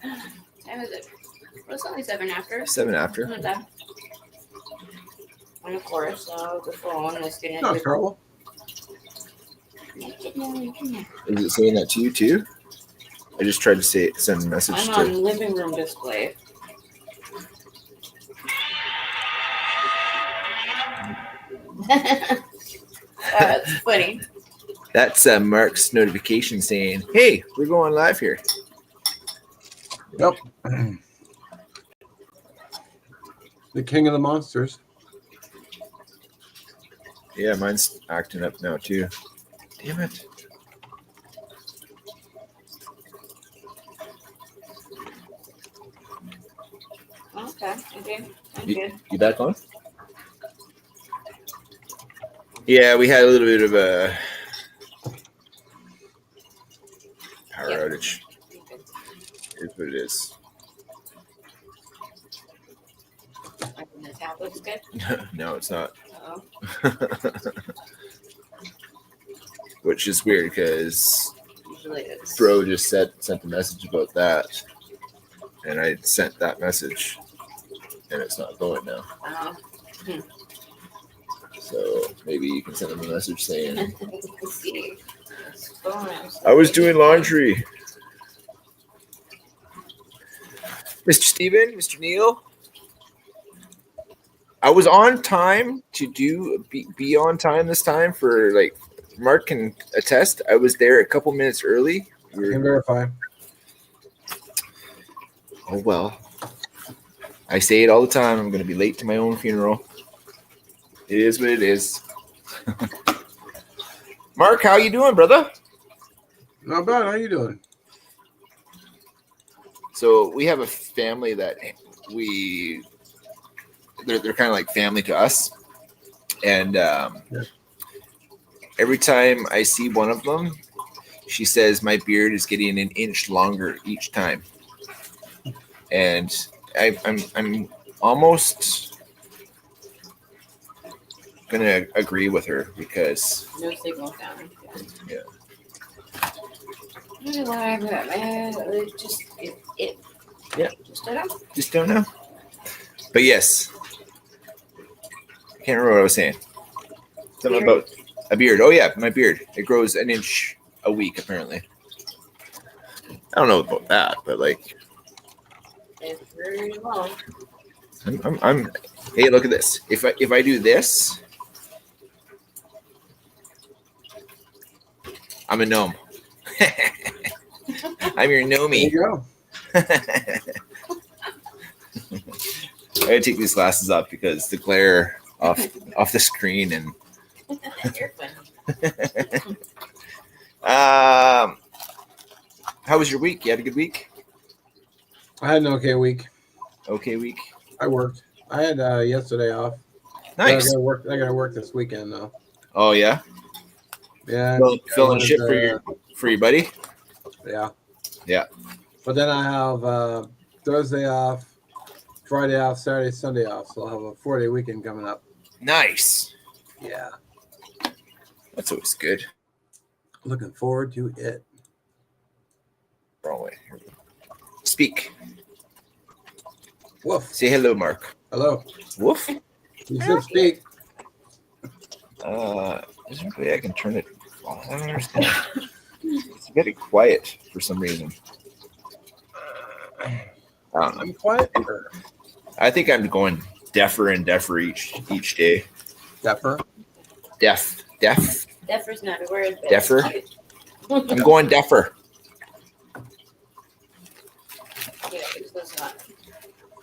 Time is it? Well, it's only 7 after. 7 after. Not bad. And of course, the phone was gonna. Not terrible. Make it now, you can. Is it saying that to you too? I just tried to send a message I'm to. on living room display. That's funny. That's Mark's notification saying, "Hey, we're going live here." Yep. The king of the monsters. Yeah, mine's acting up now too. Damn it. Okay. Thank you. You back on? Yeah, we had a little bit of a power outage. Here's what it is. The tablet's good. No, it's not. Oh. Which is weird because Usually it's. Bro just sent a message about that, and I sent that message, and it's not going now. Oh. So maybe you can send him a message saying, Let's see. I was doing laundry. Mr. Steven, Mr. Neil, I was on time to be on time this time for like Mark can attest. I was there a couple minutes early. I can verify. Oh well. I say it all the time. I'm going to be late to my own funeral. It is what it is. Mark, how you doing, brother? Not bad. How you doing? So we have a family that they're kind of like family to us, and every time I see one of them, she says my beard is getting an inch longer each time, and I'm almost gonna agree with her because No signal found. Yeah. I don't know why I'm just it. Yeah. Just don't know. Don't know. But yes, I can't remember what I was saying. Something Beard. about a beard. Oh yeah, my beard. It grows an inch a week apparently. I don't know about that, but like It's very long. I'm hey, look at this. If I do this, I'm a gnome. I'm your There gnomie. you go. I gotta take these glasses off because the glare off the screen and You're funny. how was your week? You had a good week? I had an okay week. Okay week. I worked. I had yesterday off. Nice. I gotta work this weekend though. Oh yeah. Yeah. Filling shit for your buddy. Yeah. Yeah. But then I have Thursday off, Friday off, Saturday, Sunday off. So I'll have a 4-day weekend coming up. Nice. Yeah. That's always good. Looking forward to it. Wrong way. Speak. Woof. Say hello, Mark. Hello. Woof. You said speak. Is there a way I can turn it off? I don't understand. It's very quiet for some reason. I don't know. I'm quiet. I think I'm going deafer and deafer each day. Dapper. Deaf. Defer's not a word. But Defer? I'm going deafer. Yeah, it's not.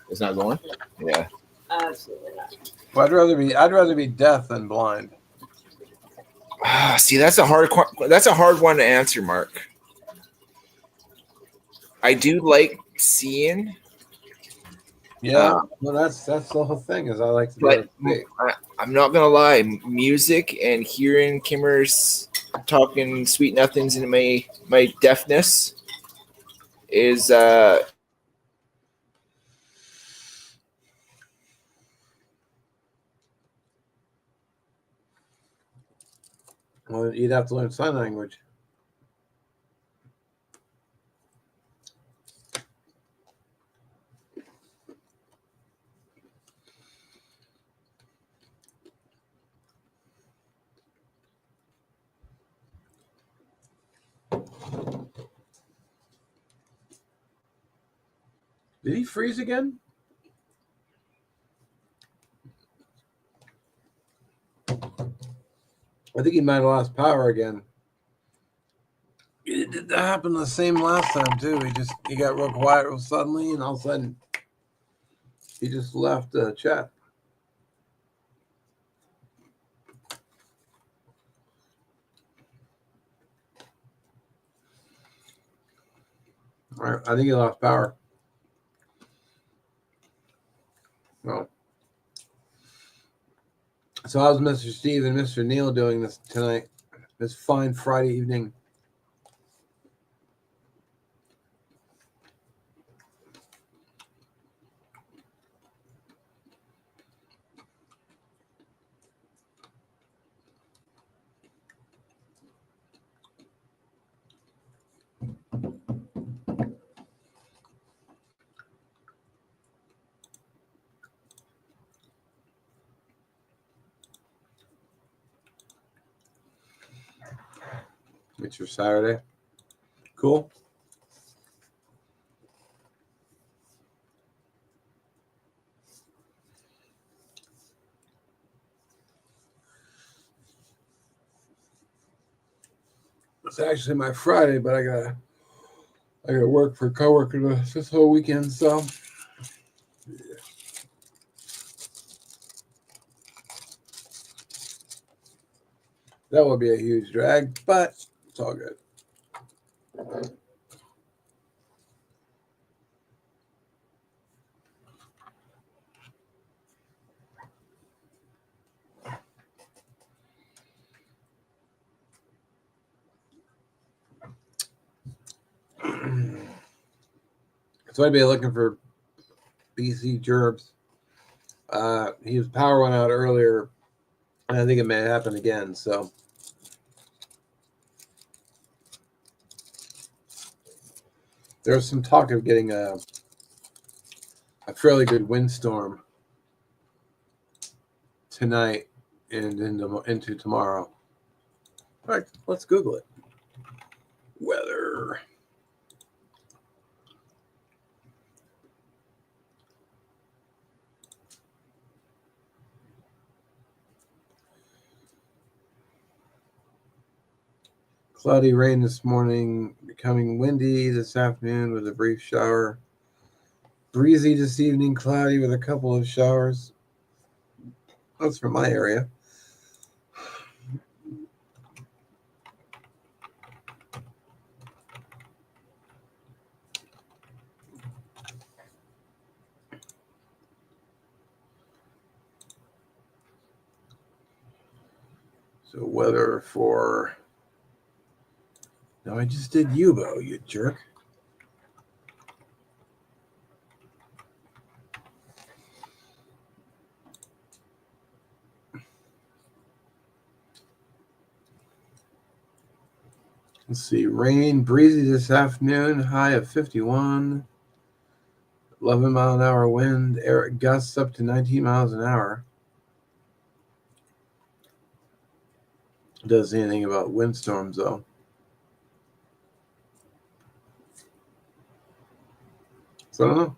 It's not going? Yeah. Absolutely not. Well, I'd rather be deaf than blind. See, that's a hard one to answer, Mark. I do like seeing. Yeah. Well, that's the whole thing. Is I like to be able But to speak. I'm not gonna lie, music and hearing Kimmers talking sweet nothings into my deafness is Well, you'd have to learn sign language. Did he freeze again? I think he might have lost power again. It did that happen the same last time too. He got real quiet real suddenly, and all of a sudden he just left the chat. All right, I think he lost power. Well, so how's Mr. Steve and Mr. Neil doing this tonight? This fine Friday evening. It's your Saturday. Cool. It's actually my Friday, but I gotta work for a coworker this whole weekend, so that would be a huge drag, but it's all good. So I'd be looking for BC Gerbs. His power went out earlier, and I think it may happen again. So there's some talk of getting a fairly good windstorm tonight and into tomorrow. All right, let's Google it. Weather. Cloudy rain this morning, becoming windy this afternoon with a brief shower. Breezy this evening, cloudy with a couple of showers. That's from my area. So weather for... No, I just did Yubo, you jerk. Let's see. Rain, breezy this afternoon, high of 51. 11-mile-an-hour wind, air gusts up to 19 miles an hour. Does anything about windstorms, though. So I don't know.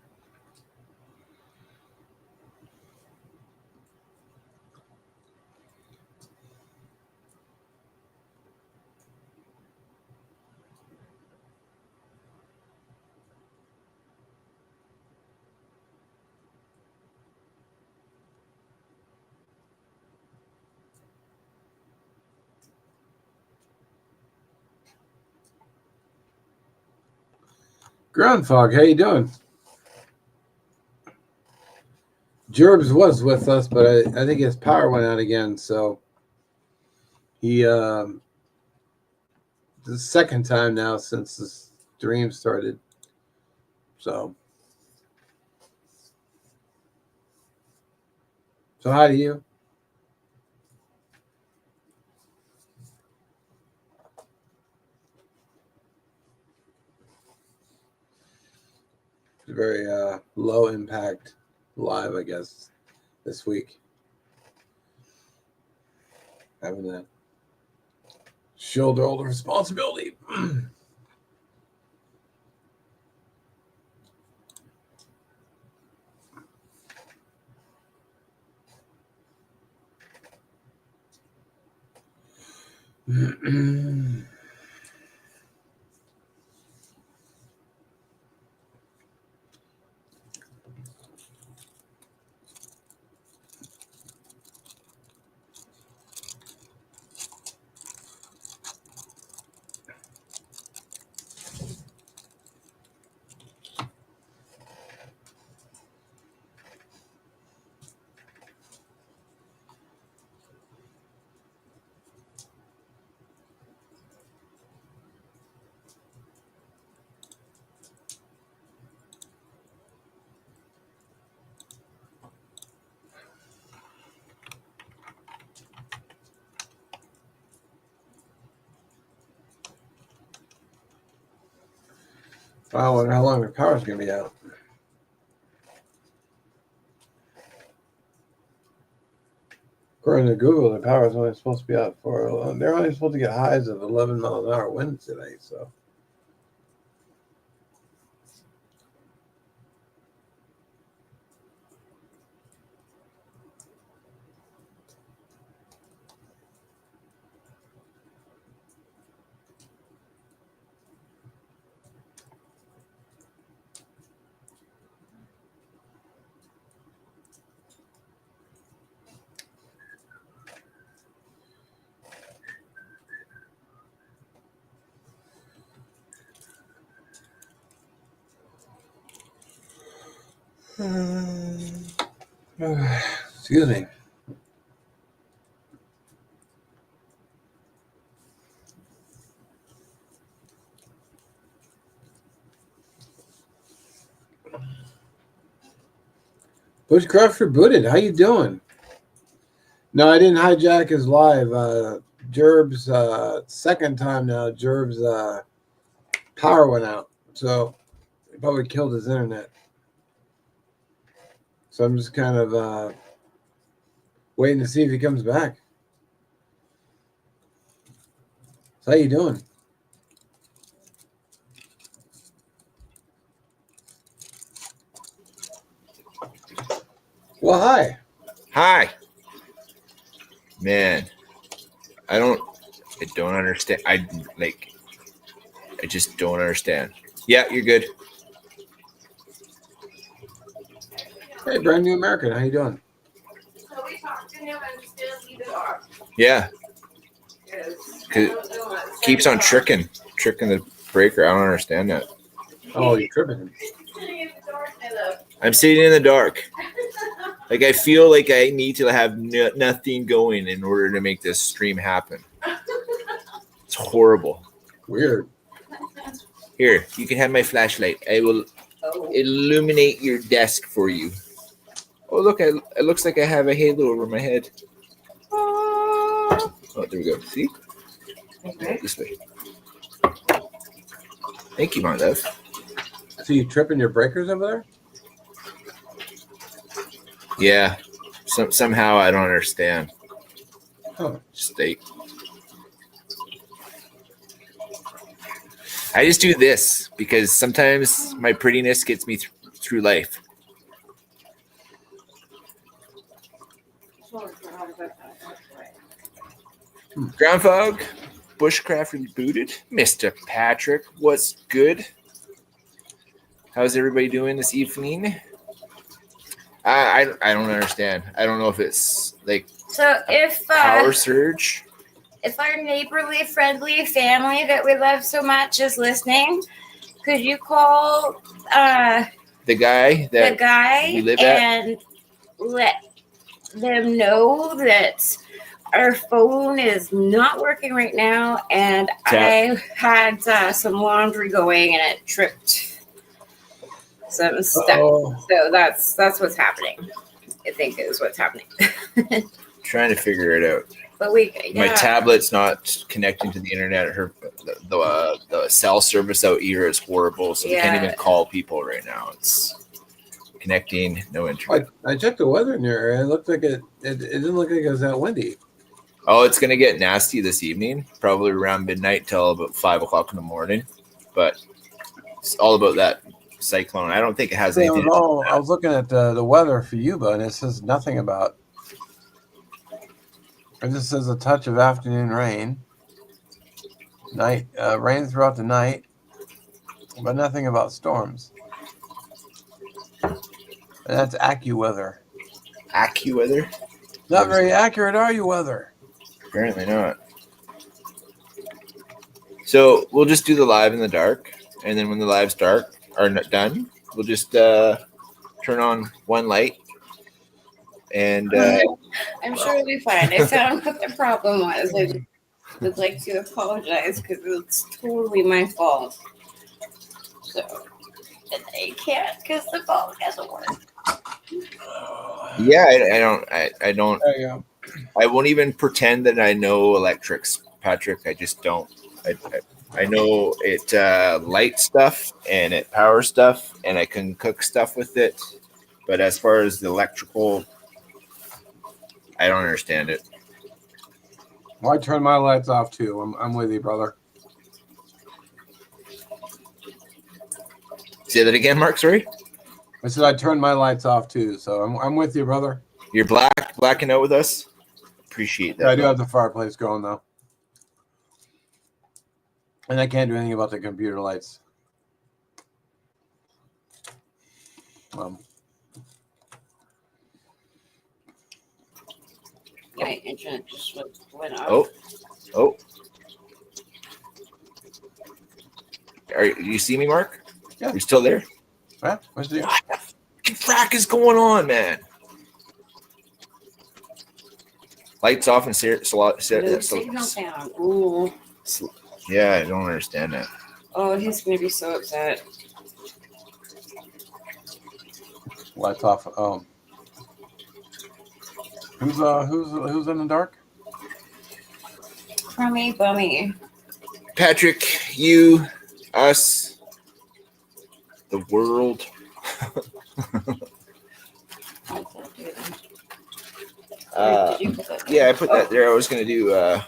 Groundfog, how you doing? Gerbs was with us, but I think his power went out again, so he the second time now since the stream started. So hi to you. It's very low impact live, I guess, this week. Having to shoulder all the responsibility. I wonder how long the power's going to be out. According to Google, the power is only supposed to be out for. They're only supposed to get highs of 11 miles an hour winds today. So. Excuse me. Bushcraft rebooted. How you doing? No, I didn't hijack his live. Jerb's second time now. Jerb's power went out, so it probably killed his internet. So I'm just kind of waiting to see if he comes back. So how you doing? Well, hi. Hi. Man, I don't understand. I just don't understand. Yeah, you're good. Hey, brand new American. How you doing? So we talked to him and still leave it off. Yeah. Cause it keeps on tricking the breaker. I don't understand that. Oh, you're tripping him. I'm sitting in the dark. Like I feel like I need to have nothing going in order to make this stream happen. It's horrible. Weird. Here, you can have my flashlight. I will illuminate your desk for you. Oh, look, it looks like I have a halo over my head. Oh, there we go. See? Okay. This way. Thank you, my love. So you tripping your breakers over there? Yeah. Somehow I don't understand. Huh. I just do this because sometimes my prettiness gets me through life. Ground Fog, Bushcraft rebooted. Mr. Patrick, what's good? How's everybody doing this evening? I don't understand. I don't know if it's like So if power surge. if our neighborly friendly family that we love so much is listening, could you call The guy the guy we live at? and let them know that our phone is not working right now, and I had some laundry going and it tripped some stuff. So that's what's happening. I think is what's happening. Trying to figure it out. But My tablet's not connecting to the internet. The cell service out here is horrible, so we can't even call people right now. It's connecting, no internet. I checked the weather in your area. It looked like it didn't look like it was that windy. Oh, it's gonna get nasty this evening, probably around midnight till about 5 o'clock in the morning. But it's all about that cyclone. I don't think it has anything to do with that. I was looking at the weather for Yuba, and it says nothing about. It just says a touch of afternoon rain. Night rain throughout the night, but nothing about storms. And that's AccuWeather. AccuWeather? Not very accurate, are you, weather? Apparently not. So we'll just do the live in the dark, and then when the live's dark are done, we'll just turn on one light, and I'm sure it'll be fine. I found what the problem was. I would like to apologize because it's totally my fault. So, and I can't because the phone doesn't work. yeah, I don't. There you go. I won't even pretend that I know electrics, Patrick. I just don't. I know it light stuff and it power stuff, and I can cook stuff with it. But as far as the electrical, I don't understand it. Well, I turned my lights off too. I'm with you, brother. Say that again, Mark. Sorry. I said I turned my lights off too, so I'm with you, brother. You're blacking out with us. Appreciate that. Yeah, I do have the fireplace going though, and I can't do anything about the computer lights. My internet just went off. Oh. You see me, Mark? Yeah. You're still there? Huh? What's the What the fucking frack is going on, man? Lights off and No signal down. Ooh. yeah, I don't understand that. Oh, He's gonna be so upset. lights off? Who's in the dark? Crummy bummy. Patrick, you, us, the world. Did you put that there? Yeah, I put that there. I was gonna do. I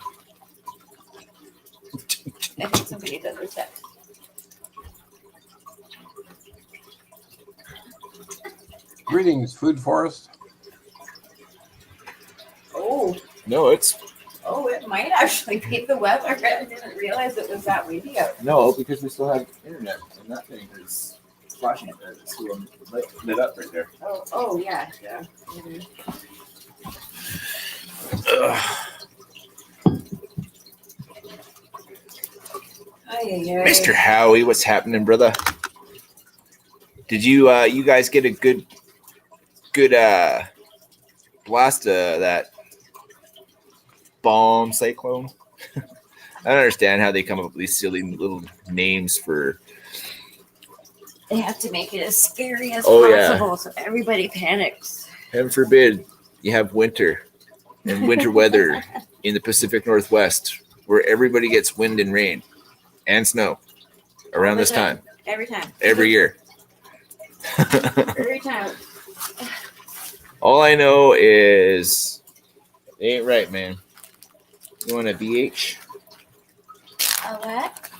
think somebody does this text. Greetings, Food Forest. No, it's It might actually be the weather. I didn't realize it was that windy out. no, because we still have internet, and that thing is flashing. It's still lit up right there. Yeah. Mhm. Mr. Howie, what's happening, brother? Did you you guys get a good blast of that bomb cyclone? I don't understand how they come up with these silly little names for. They have to make it as scary as Yeah. possible so everybody panics. Heaven forbid you have winter and winter weather in the Pacific Northwest, where everybody gets wind and rain and snow around this time Every time. every year. Every time. All I know is it ain't right, man. You want a BH? A what?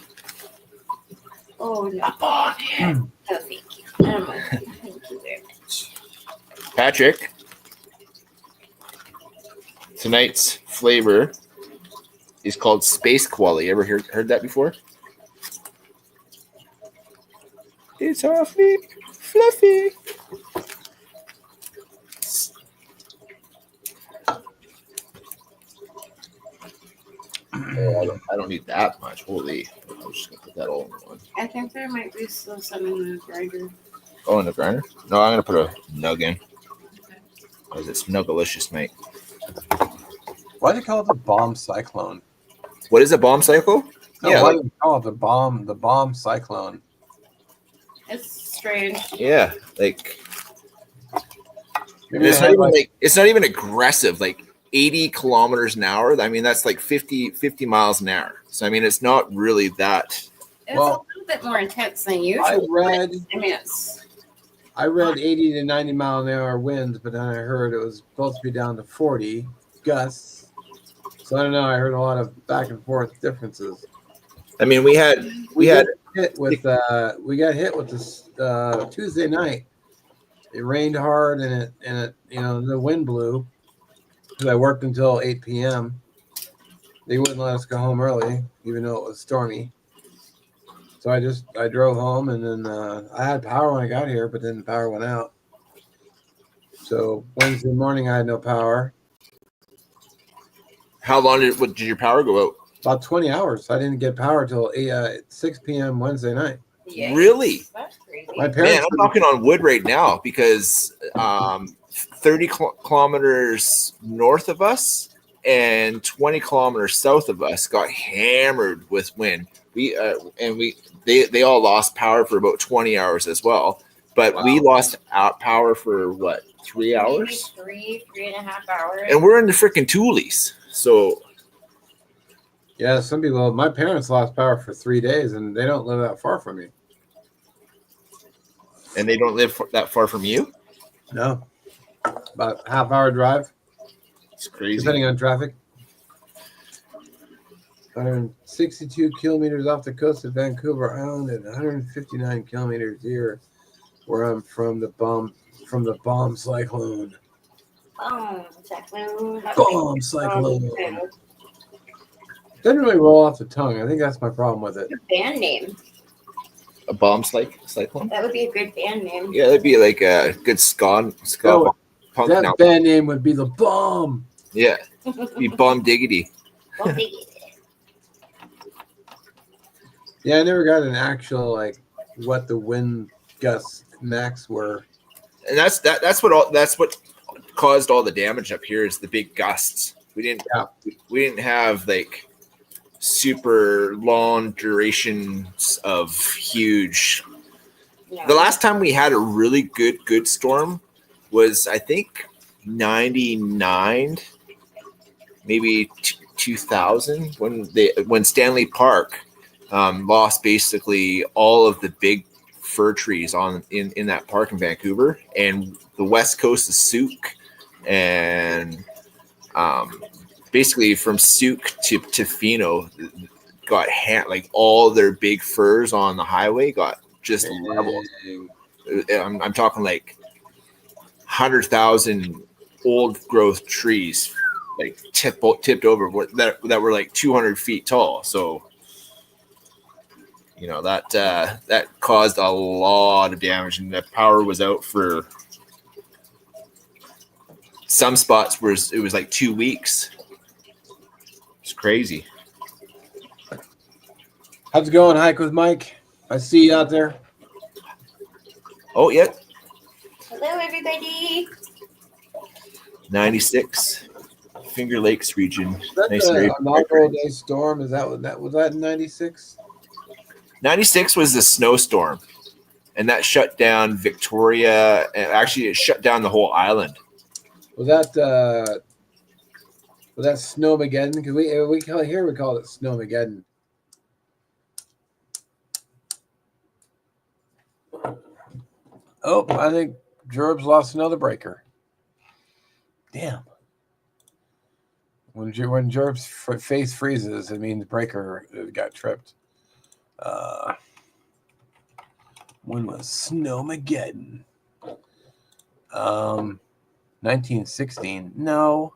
Oh, no. Oh, yeah. No, thank you. Thank you very much. Patrick, tonight's flavor is called Space Koala. You ever heard that before? It's awfully fluffy. Oh, I don't need that much. Holy. I'm just going to put that all in one. I think there might be still some in the grinder. Oh, in the grinder? No, I'm going to put a nug in. Because it's nuggalicious, mate. Why do you call it the bomb cyclone? What is a bomb cycle? No, Yeah, why like- do you call it the bomb cyclone? It's strange. Yeah, like Maybe it's they not had, even like it's not even aggressive. Like 80 kilometers an hour. I mean, that's like 50 miles an hour. So I mean, it's not really that. It's Well, a little bit more intense than usual. I read I mean, it's 80 to 90 mile an hour winds, but then I heard it was supposed to be down to 40 gusts. So I don't know. I heard a lot of back and forth differences. I mean, we had got hit with this Tuesday night. It rained hard and it the wind blew because I worked until 8 p.m. they wouldn't let us go home early, even though it was stormy. So I drove home, and then I had power when I got here, but then the power went out. So Wednesday morning I had no power. How long did your power go out? About 20 hours. I didn't get power till 6 p.m. Wednesday night. Yikes. Really? That's crazy. My Man, parents. I'm knocking on wood right now because 30 kilometers north of us and 20 kilometers south of us got hammered with wind. They all lost power for about 20 hours as well. But Wow. we lost power for what, 3 hours? Maybe 3.5 hours. And we're in the freaking Toolies. So Yeah, some people. My parents lost power for 3 days, and they don't live that far from me. and they don't live that far from you? No, about half-hour drive, It's crazy. depending on traffic. 162 kilometers off the coast of Vancouver Island, and 159 kilometers here, where I'm from the bomb cyclone. Cyclone. Bomb cyclone. Doesn't really roll off the tongue. I think that's my problem with it. Good band name. A bomb cyclone? That would be a good band name. Yeah, that'd be like a good ska Oh, punk That now. band name would be the Bomb. Yeah, be bomb diggity. Well, they- Yeah, I never got an actual like what the wind gusts max were. And that's what caused all the damage up here is the big gusts. We didn't have like super long durations of huge. no. The last time we had a really good storm was I think 99, maybe 2000 when Stanley Park lost basically all of the big fir trees in that park in Vancouver, and the west coast of Souk, and basically from Souk to Tofino got like all their big firs on the highway got just leveled. I'm talking like 100,000 old growth trees like tipped over that were like 200 feet tall. So that caused a lot of damage, and the power was out for some spots where it was like 2 weeks. It's crazy. How's it going, Hike with Mike? I see you out there. Oh yeah, Hello, everybody. 96 Finger Lakes region. Is that Nice the area. inaugural day storm? Is that was that in 96? 96 was the snowstorm, and that shut down Victoria, and actually it shut down the whole island. Was that Snowmageddon? Because we call it Snowmageddon. Oh, I think Gerb's lost another breaker. Damn. When Gerb's face freezes, it means breaker got tripped. When was Snowmageddon? 1916. No.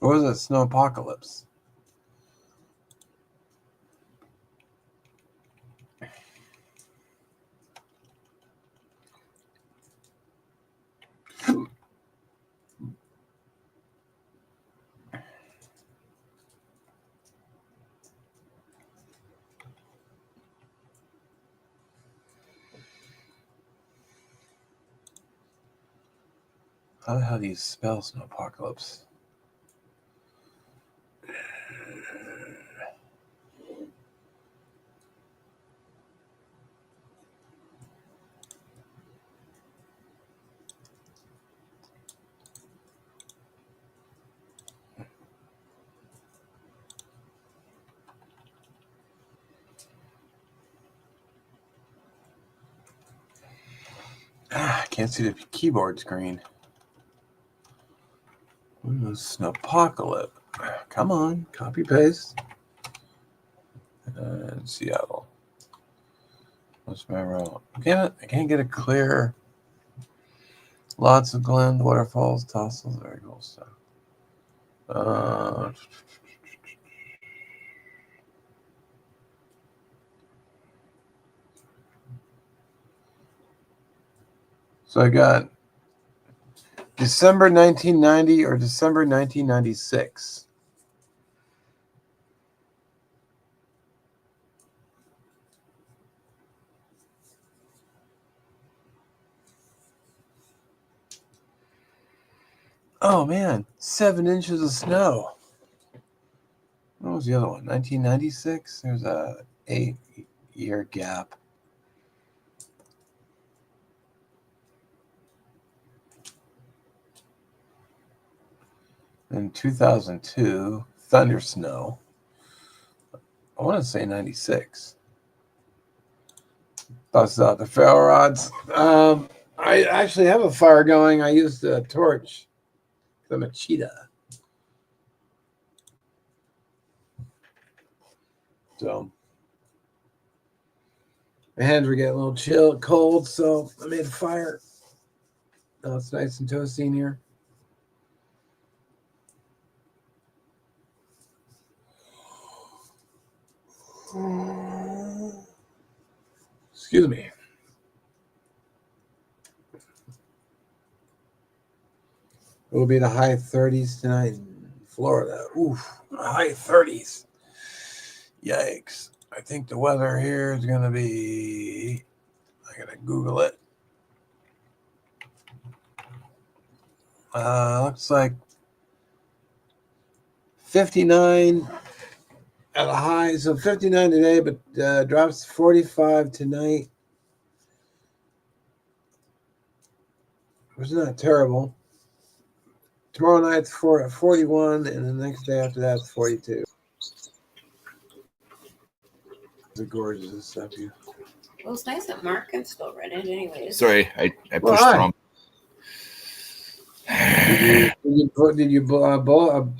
Or was it Snow Apocalypse? How the hell do you spell Snow Apocalypse? I can't see the keyboard screen. Snowpocalypse. Come on, copy paste. in Seattle. What's my route? I can't get a clear. Lots of Glen, waterfalls, tassels, very cool stuff. So I got December 1990 or December 1996. Oh man, 7 inches of snow. What was the other one? 1996? There's a 8-year gap. In 2002, thunder snow. I want to say 96. Bust out the ferro rods. I actually have a fire going. I used a torch. I'm a cheetah. So my hands were getting a little cold, so I made a fire. Now it's nice and toasty in here. Excuse me. It will be the high 30s tonight in Florida. Oof, high 30s. Yikes. I think the weather here is going to be, I got to Google it. Looks like 59 at a high. So 59 today, but drops 45 tonight. It's not terrible. Tomorrow night's 41, and the next day after that's 42. The gorgeous stuff here. Well, it's nice that Mark can still run it anyways. Sorry, I pushed the wrong. Did you blow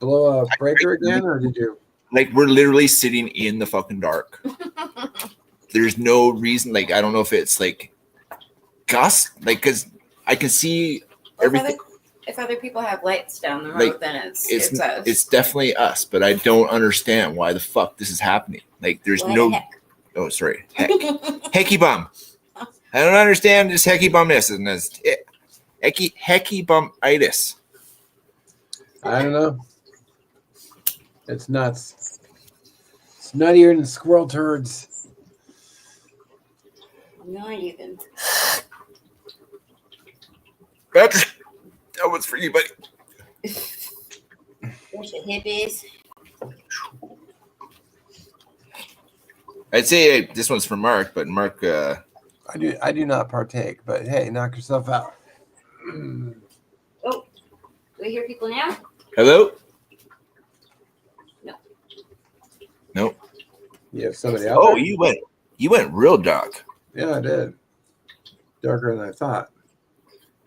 a breaker again, or did you? Like, we're literally sitting in the fucking dark. There's no reason. Like, I don't know if it's like gust, like, because I can see everything. If other people have lights down the road, like, then it's us. It's definitely us, but I don't understand why the fuck this is happening. Like, there's Oh, sorry. Hecky bum. I don't understand this hecky bumness. And this hecky bum-itis. I don't know. It's nuts. It's nuttier than squirrel turds. Not even. Patrick, that one's for you, buddy. Bunch of hippies. I'd say this one's for Mark, but Mark. I do not partake, but hey, knock yourself out. Oh, do we hear people now? Hello? No. Nope. You have somebody else? Oh, you went real dark. Yeah, I did. Darker than I thought.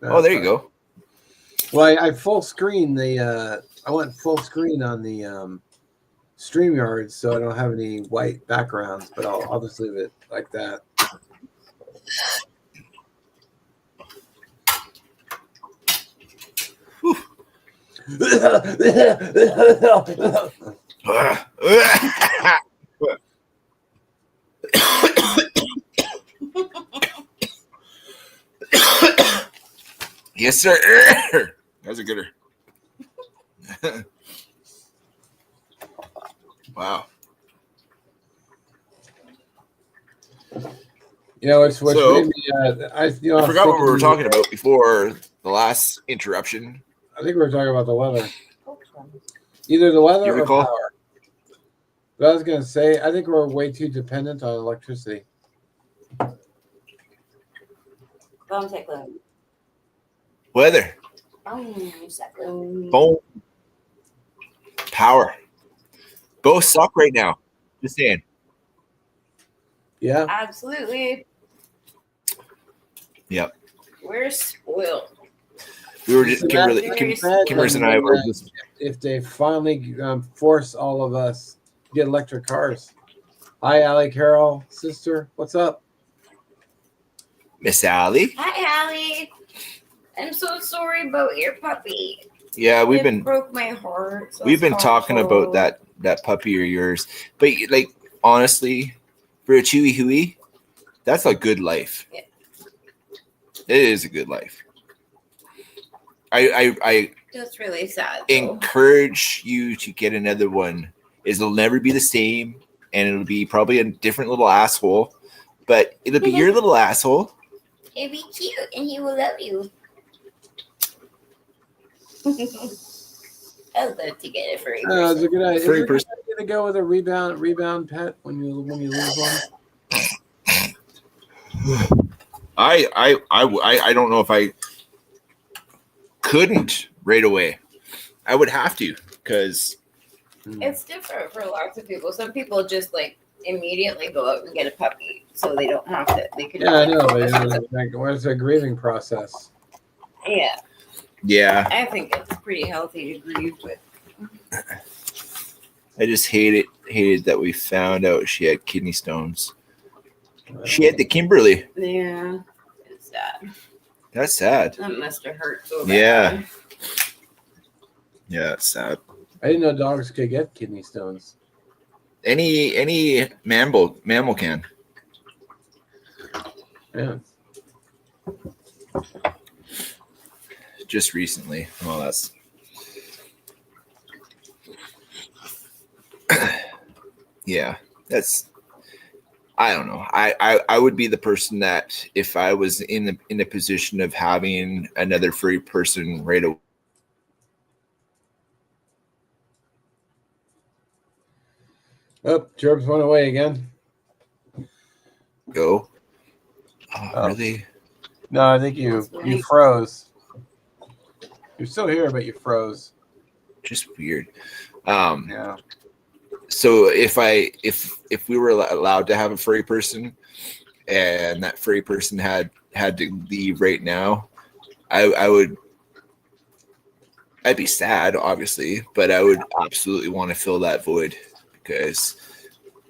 Oh, there you go. Well, I full screen I went full screen on the StreamYard, so I don't have any white backgrounds, but I'll just leave it like that. Yes, sir. That's a gooder. Wow. You know, it's what So, made me, I forgot what we were talking about before the last interruption. I think we were talking about the weather. Either the weather or power. But I was going to say, I think we're way too dependent on electricity. Bone cyclone. Weather. Bone cyclone. Bone. Power. Both suck right now. Just saying. Yeah. Absolutely. Yep. We're spoiled. We were just Kimmer's and I were just. If they finally force all of us to get electric cars. Hi, Allie Carroll, sister. What's up? Miss Allie. Hi, Allie. I'm so sorry about your puppy. Yeah, It broke my heart. So we've been talking about that puppy of yours, but like honestly, for a Chewy Huey, that's a good life. Yeah. It is a good life. I That's really sad. Though. encourage you to get another one. It'll never be the same, and it'll be probably a different little asshole, but it'll be your little asshole. It'll be cute, and he will love you. I'd love to get a furry It's person. a good idea. Furry Is it a good idea to go with a rebound pet when you lose one? I don't know if I couldn't right away. I would have to because It's different for lots of people. Some people just like immediately go out and get a puppy, so they don't have to. They can. Yeah, I know, but what's a grieving process? yeah, I think it's pretty healthy to grieve with. I just hated that we found out she had kidney stones. She had the Kimberly. Yeah, it's sad. That's sad. That must have hurt so Yeah. bad. Yeah, it's sad. I didn't know dogs could get kidney stones. Any mammal can. Yeah. Just recently. Well, that's yeah. That's I don't know. I would be the person that if I was in the position of having another furry person right away. Oh, Gerbs went away again. Go. Oh. Really? No, I think you froze. You're still here, but you froze. Just weird. Yeah. So if we were allowed to have a furry person, and that furry person had to leave right now, I'd be sad, obviously, but I would absolutely want to fill that void because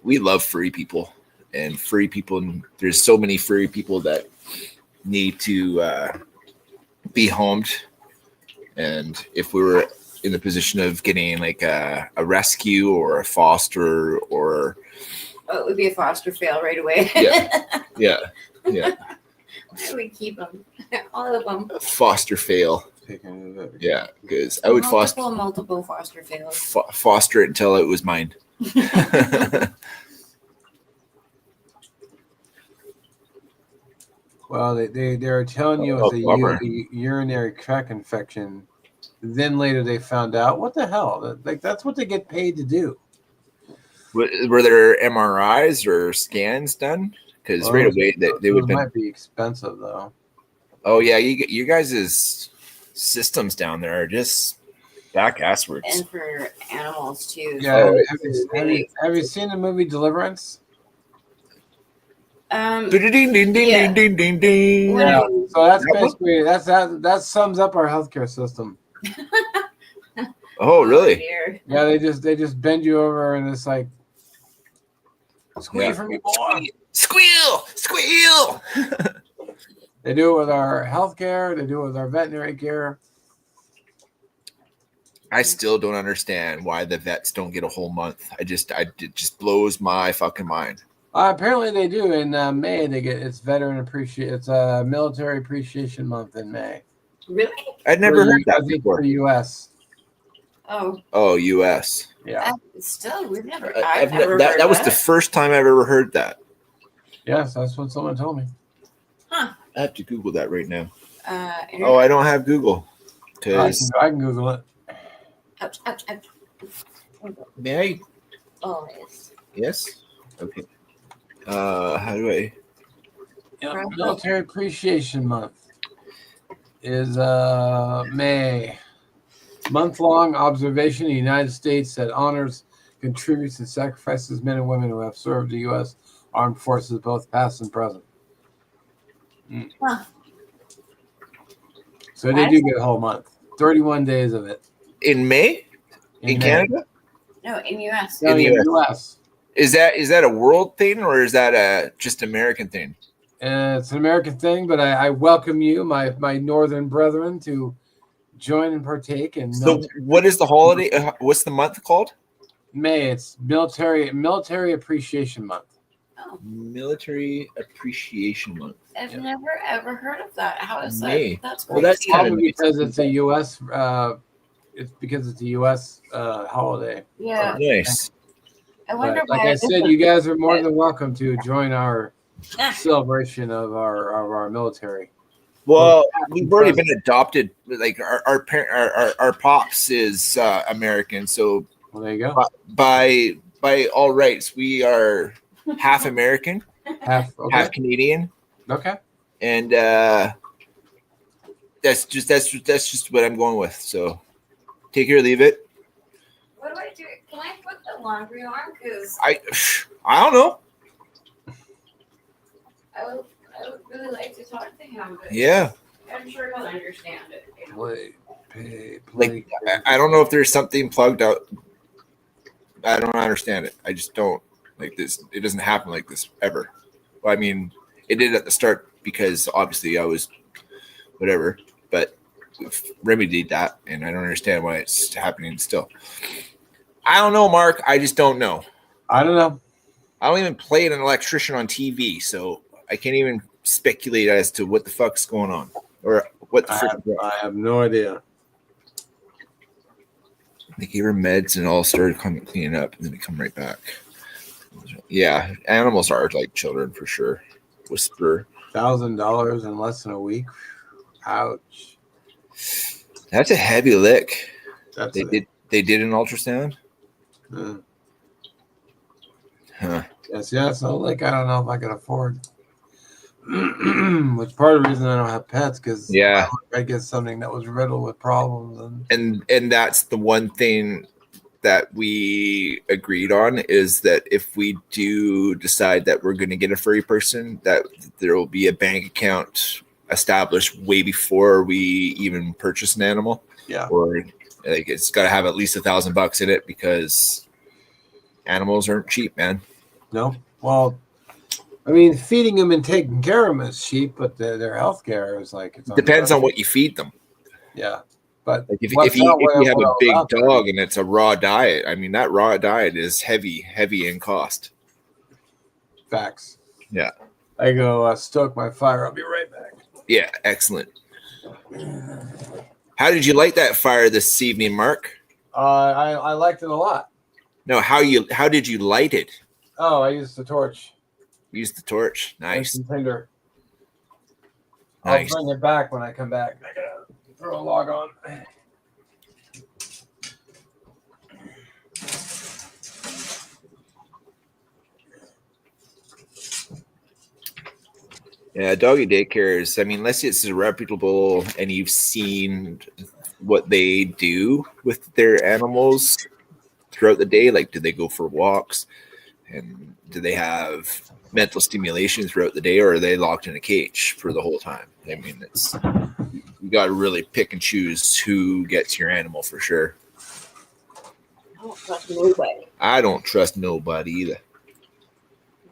we love furry people, and furry people. There's so many furry people that need to be homed, and if we were in the position of getting like a rescue or a foster or it would be a foster fail right away. yeah I would keep them, all of them. foster fail. Yeah, because I would multiple foster fails. foster it until it was mine. Well, they're telling you it's a urinary tract infection. Then later they found out what the hell? Like that's what they get paid to do. Were there MRIs or scans done? Because right away they would might be expensive though. Oh yeah, you guys' systems down there are just back asswards. And for animals too. Yeah. Have you seen the movie Deliverance? Ding ding ding ding ding ding ding. Yeah. So that's basically that sums up our healthcare system. Oh really? Dear. Yeah, they just bend you over and it's like squeal for me, boy. Squeal. They do it with our healthcare. They do it with our veterinary care. I still don't understand why the vets don't get a whole month. It just blows my fucking mind. Apparently they do. In May, they get it's a military appreciation month in May. Really? I'd never heard that For before. the U.S. Oh, U.S. Yeah. Still, we've never. That was the first time I've ever heard that. Yes, that's what someone told me. Huh. I have to Google that right now. Oh, I don't have Google. I can Google it. Ouch. May I? Oh, yes. Yes. Okay. How do I? Yep. Military Appreciation Month is May. Month-long observation in the United States that honors, contributes, and sacrifices men and women who have served the U.S. Armed Forces, both past and present. Huh. So they do get a whole month. 31 days of it. In May? In Canada? No, in U.S. No, in the U.S. Is that a world thing or is that a just American thing? It's an American thing, but I welcome you, my northern brethren, to join and partake in So what is the holiday? What's the month called? May. It's military appreciation month. Oh, Military Appreciation Month. I've never ever heard of that. How is May. that? That's Well, great. that's kinda Probably nice. because it's a U.S. It's because it's a U.S. Holiday. Yeah. Nice. I wonder But like why. I said, you guys are more than welcome to join our Ah, celebration of our military. Well, we've already been adopted. Like our pops is American, so Well, there you go. by all rights, we are half American, Half half Canadian, okay. and that's just what I'm going with. So take it or leave it. what do I do? Can I put the laundry on? Because I don't know. I would really like to talk to him, but Yeah, I'm sure he'll understand it. You know? like I don't know if there's something plugged out. I don't understand it. I just don't like this. It doesn't happen like this ever. Well, I mean, it did at the start because obviously I was whatever, but we've remedied that, and I don't understand why it's happening still. I don't know, Mark. I just don't know. I don't know. I don't even play an electrician on TV, so I can't even speculate as to what the fuck's going on or what the frick. I have no idea. They gave her meds and all started cleaning up, and then they come right back. Yeah, animals are like children for sure. Whisper. $1,000 in less than a week. Ouch. That's a heavy lick. That's They did an ultrasound. Huh. Yes, so like I don't know if I can afford. Which part of the reason I don't have pets because Yeah, I get something that was riddled with problems and that's the one thing that we agreed on is that if we do decide that we're going to get a furry person, that there will be a bank account established way before we even purchase an animal. Yeah. Or like it's got to have at least $1,000 in it because animals aren't cheap, man. No. Well, I mean, feeding them and taking care of them is cheap, but their health care is like it's Depends on what you feed them. Yeah. But like if you have a big dog and it's a raw diet, I mean that raw diet is heavy in cost. Facts. Yeah. I go stoke my fire. I'll be right back. Yeah, excellent. How did you like that fire this evening, Mark? I liked it a lot. No, how did you light it? Oh, I used the torch. Use the torch. Nice. Tinder. Nice. I'll bring it back when I come back. I gotta throw a log on. Yeah, doggy daycares. I mean, unless it's reputable and you've seen what they do with their animals throughout the day, like do they go for walks and do they have mental stimulation throughout the day, or are they locked in a cage for the whole time? I mean, it's you got to really pick and choose who gets your animal for sure. I don't trust nobody. I don't trust nobody either.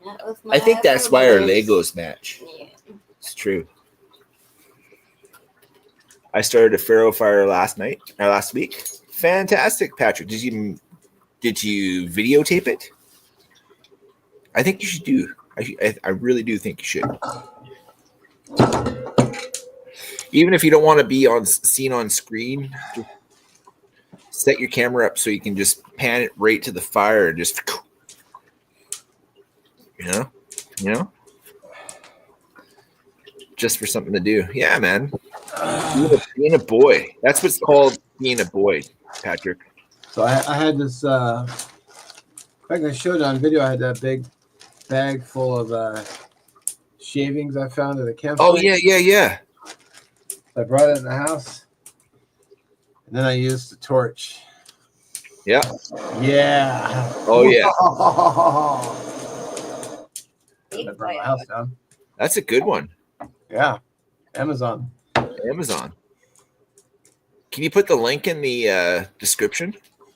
Not with my I think that's why our Legos. Legos match. Yeah. It's true. I started a Pharaoh fire last week. Fantastic, Patrick. Did you videotape it? I think you should do. I really do think you should. Even if you don't want to be seen on screen, just set your camera up so you can just pan it right to the fire and just, you know, just for something to do. Yeah, man. Being a boy. That's what's called being a boy, Patrick. So I had this. In fact, I showed on video. I had that big bag full of shavings I found at a campsite. Oh yeah. I brought it in the house, and then I used the torch. Yeah. Yeah. Oh yeah. I brought my house down. That's a good one. Yeah. Amazon. Can you put the link in the description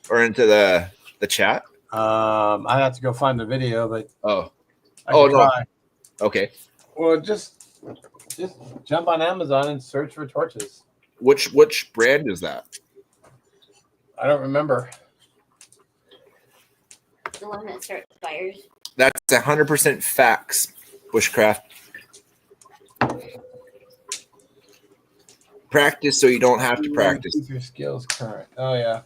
or into the chat? I have to go find the video, but Oh, I Oh, can no. try. okay. Or just jump on Amazon and search for torches. Which brand is that? I don't remember. The one that starts fires. That's 100% facts. Bushcraft. Practice so you don't have to practice. Keep your skills current. Oh yeah.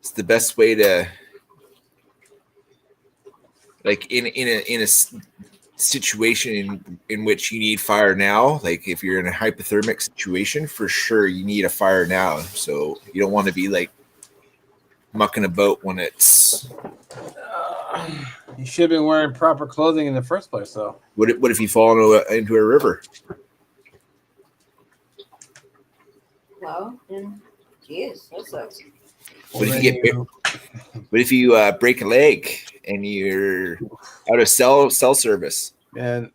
It's the best way to, like, in a situation in which you need fire now. Like if you're in a hypothermic situation, for sure you need a fire now. So you don't want to be like mucking about when it's. You should have been wearing proper clothing in the first place, though. What if you fall into a river? Well, then, geez, that sucks. What if you break a leg and you're out of cell service? Man,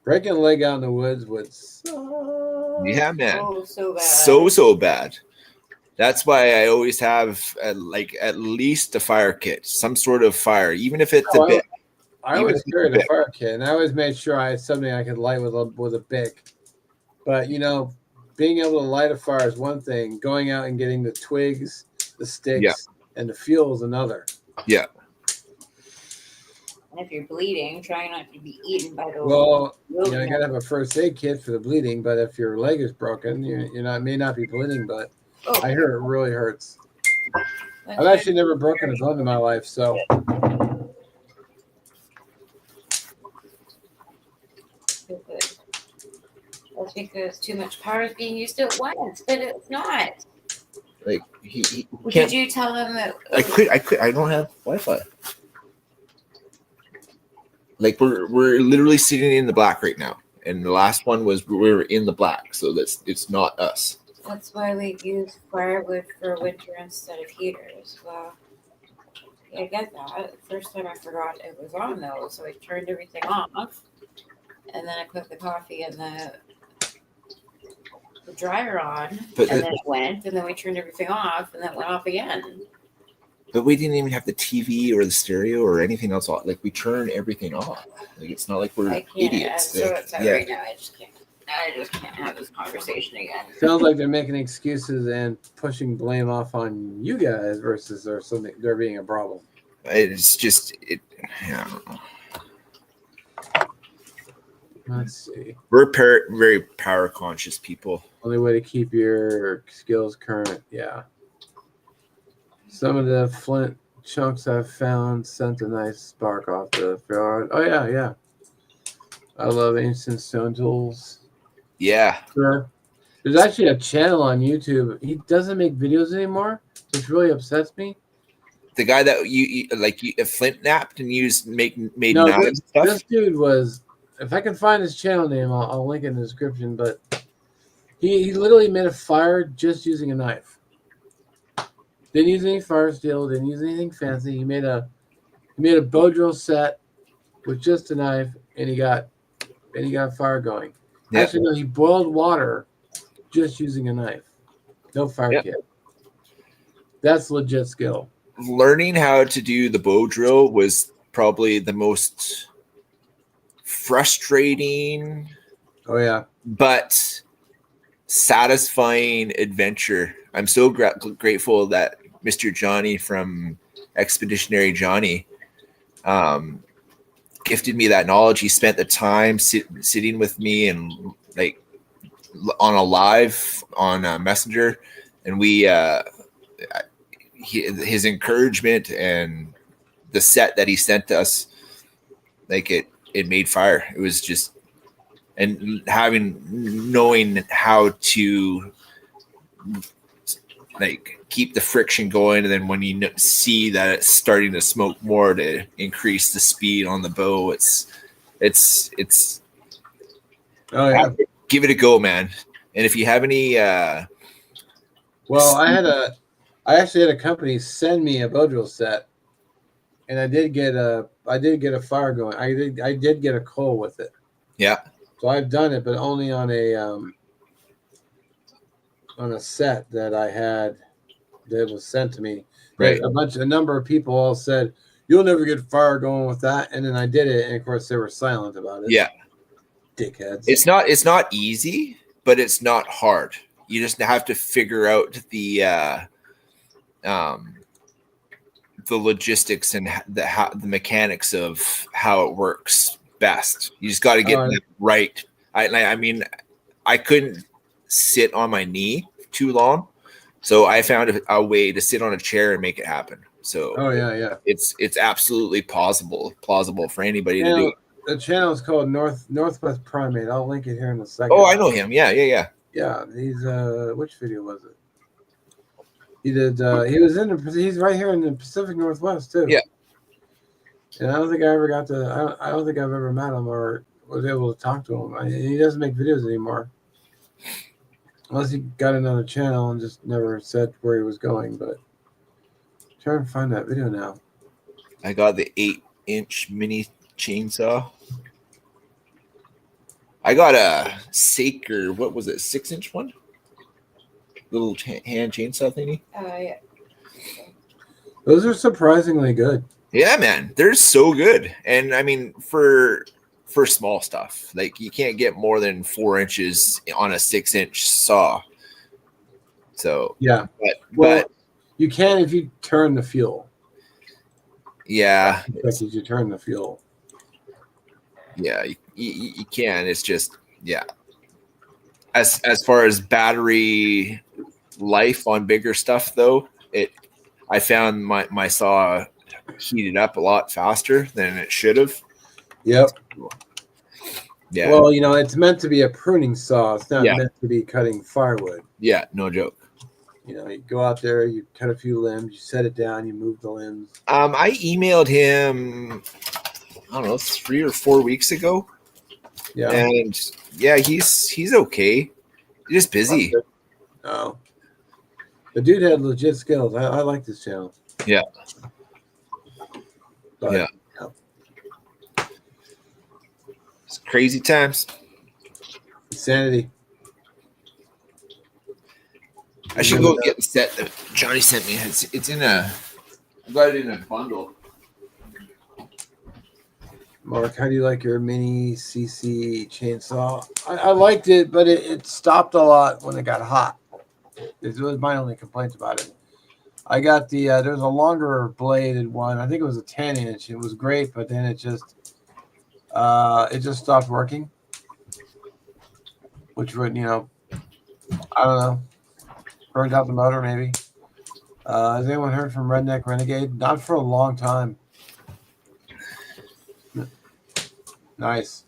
breaking a leg out in the woods would suck. Yeah, man. Oh, so bad. So bad. That's why I always have at least a fire kit, some sort of fire, even if it's a bit. I always carried a fire kit, and I always made sure I had something I could light with a bic. But being able to light a fire is one thing. Going out and getting the twigs, the sticks, and the fuel is another. Yeah. And if you're bleeding, try not to be eaten by the. Well, you gotta have a first aid kit for the bleeding. But if your leg is broken, may not be bleeding, but I hear it really hurts. I've actually never broken a bone in my life, so. That's because too much power is being used at once, but it's not. Like Did you tell him that? I don't have Wi-Fi. Like we're literally sitting in the black right now, and the last one was we were in the black, so it's not us. That's why we use firewood for winter instead of heaters. Well, I get that. The first time I forgot it was on though, so I turned everything off, and then I put the coffee and the dryer on, and then it went, and then we turned everything off, and then it went off again. But we didn't even have the TV or the stereo or anything else on. Like we turn everything off. Like it's not like we're idiots. So it's right now. I just can't have this conversation again. Sounds like they're making excuses and pushing blame off on you guys versus there being a problem. It's just I don't know. Let's see. We're very power conscious people. Only way to keep your skills current. Yeah. Some of the flint chunks I've found sent a nice spark off the fjord. Oh yeah. I love ancient stone tools. Yeah. Sure. There's actually a channel on YouTube. He doesn't make videos anymore, which really upsets me. The guy that you flint napped and made no, knives and stuff. This dude was. If I can find his channel name, I'll link it in the description. But he literally made a fire just using a knife. Didn't use any fire steel. Didn't use anything fancy. He made a bow drill set with just a knife, and he got fire going. Yep. Actually, no, he boiled water just using a knife. No fire kit. That's legit skill. Learning how to do the bow drill was probably the most frustrating, but satisfying adventure. I'm so grateful that Mr. Johnny from Expeditionary Johnny gifted me that knowledge. He spent the time sitting with me and like on a live on Messenger, and we his encouragement and the set that he sent to us, like it made fire. It was just, and knowing how to like keep the friction going, and then when you see that it's starting to smoke more, to increase the speed on the bow. It's give it a go, man. And if you have any well, I actually had a company send me a bow drill set, and I did get a fire going. I did get a coal with it. Yeah. So I've done it, but only on a on a set that I had that was sent to me. Right. A number of people all said, "You'll never get fire going with that," and then I did it, and of course they were silent about it. Yeah. Dickheads. It's not easy, but it's not hard. You just have to figure out the logistics and the mechanics of how it works best. You just got to get them right. I mean, I couldn't sit on my knee too long, so I found a way to sit on a chair and make it happen. So, it's absolutely plausible for anybody to do. The channel is called Northwest Primate. I'll link it here in a second. Oh, I know him. Yeah. Yeah, he's which video was it? He did. He's right here in the Pacific Northwest too. Yeah. And I don't think I ever got to. I don't think I've ever met him or was able to talk to him. He doesn't make videos anymore, unless he got another channel and just never said where he was going. But I'm trying to find that video now. I got the 8-inch mini chainsaw. I got a Saker. What was it? 6-inch one. Little hand chainsaw thingy. Yeah. Those are surprisingly good. Yeah, man, they're so good. And I mean, for small stuff, like you can't get more than 4 inches on a 6-inch saw. So yeah, but you can if you turn the fuel. Yeah, you turn the fuel. Yeah, you can. It's just As far as battery life on bigger stuff, though, I found my saw heated up a lot faster than it should have. Yep. Yeah. Well, it's meant to be a pruning saw. It's not meant to be cutting firewood. Yeah, no joke. You go out there, you cut a few limbs, you set it down, you move the limbs. I emailed him, I don't know, 3 or 4 weeks ago. Yeah. And he's okay. He's just busy. Oh. The dude had legit skills. I like this channel. Yeah. But, It's crazy times. Insanity. I should go get the set that Johnny sent me. It's in I got it in a bundle. Mark, how do you like your mini CC chainsaw? I liked it, but it stopped a lot when it got hot. It was my only complaint about it. I got there's a longer bladed one. I think it was a 10-inch. It was great, but then it just stopped working. Which would, I don't know, burned out the motor maybe. Has anyone heard from Redneck Renegade? Not for a long time. Nice.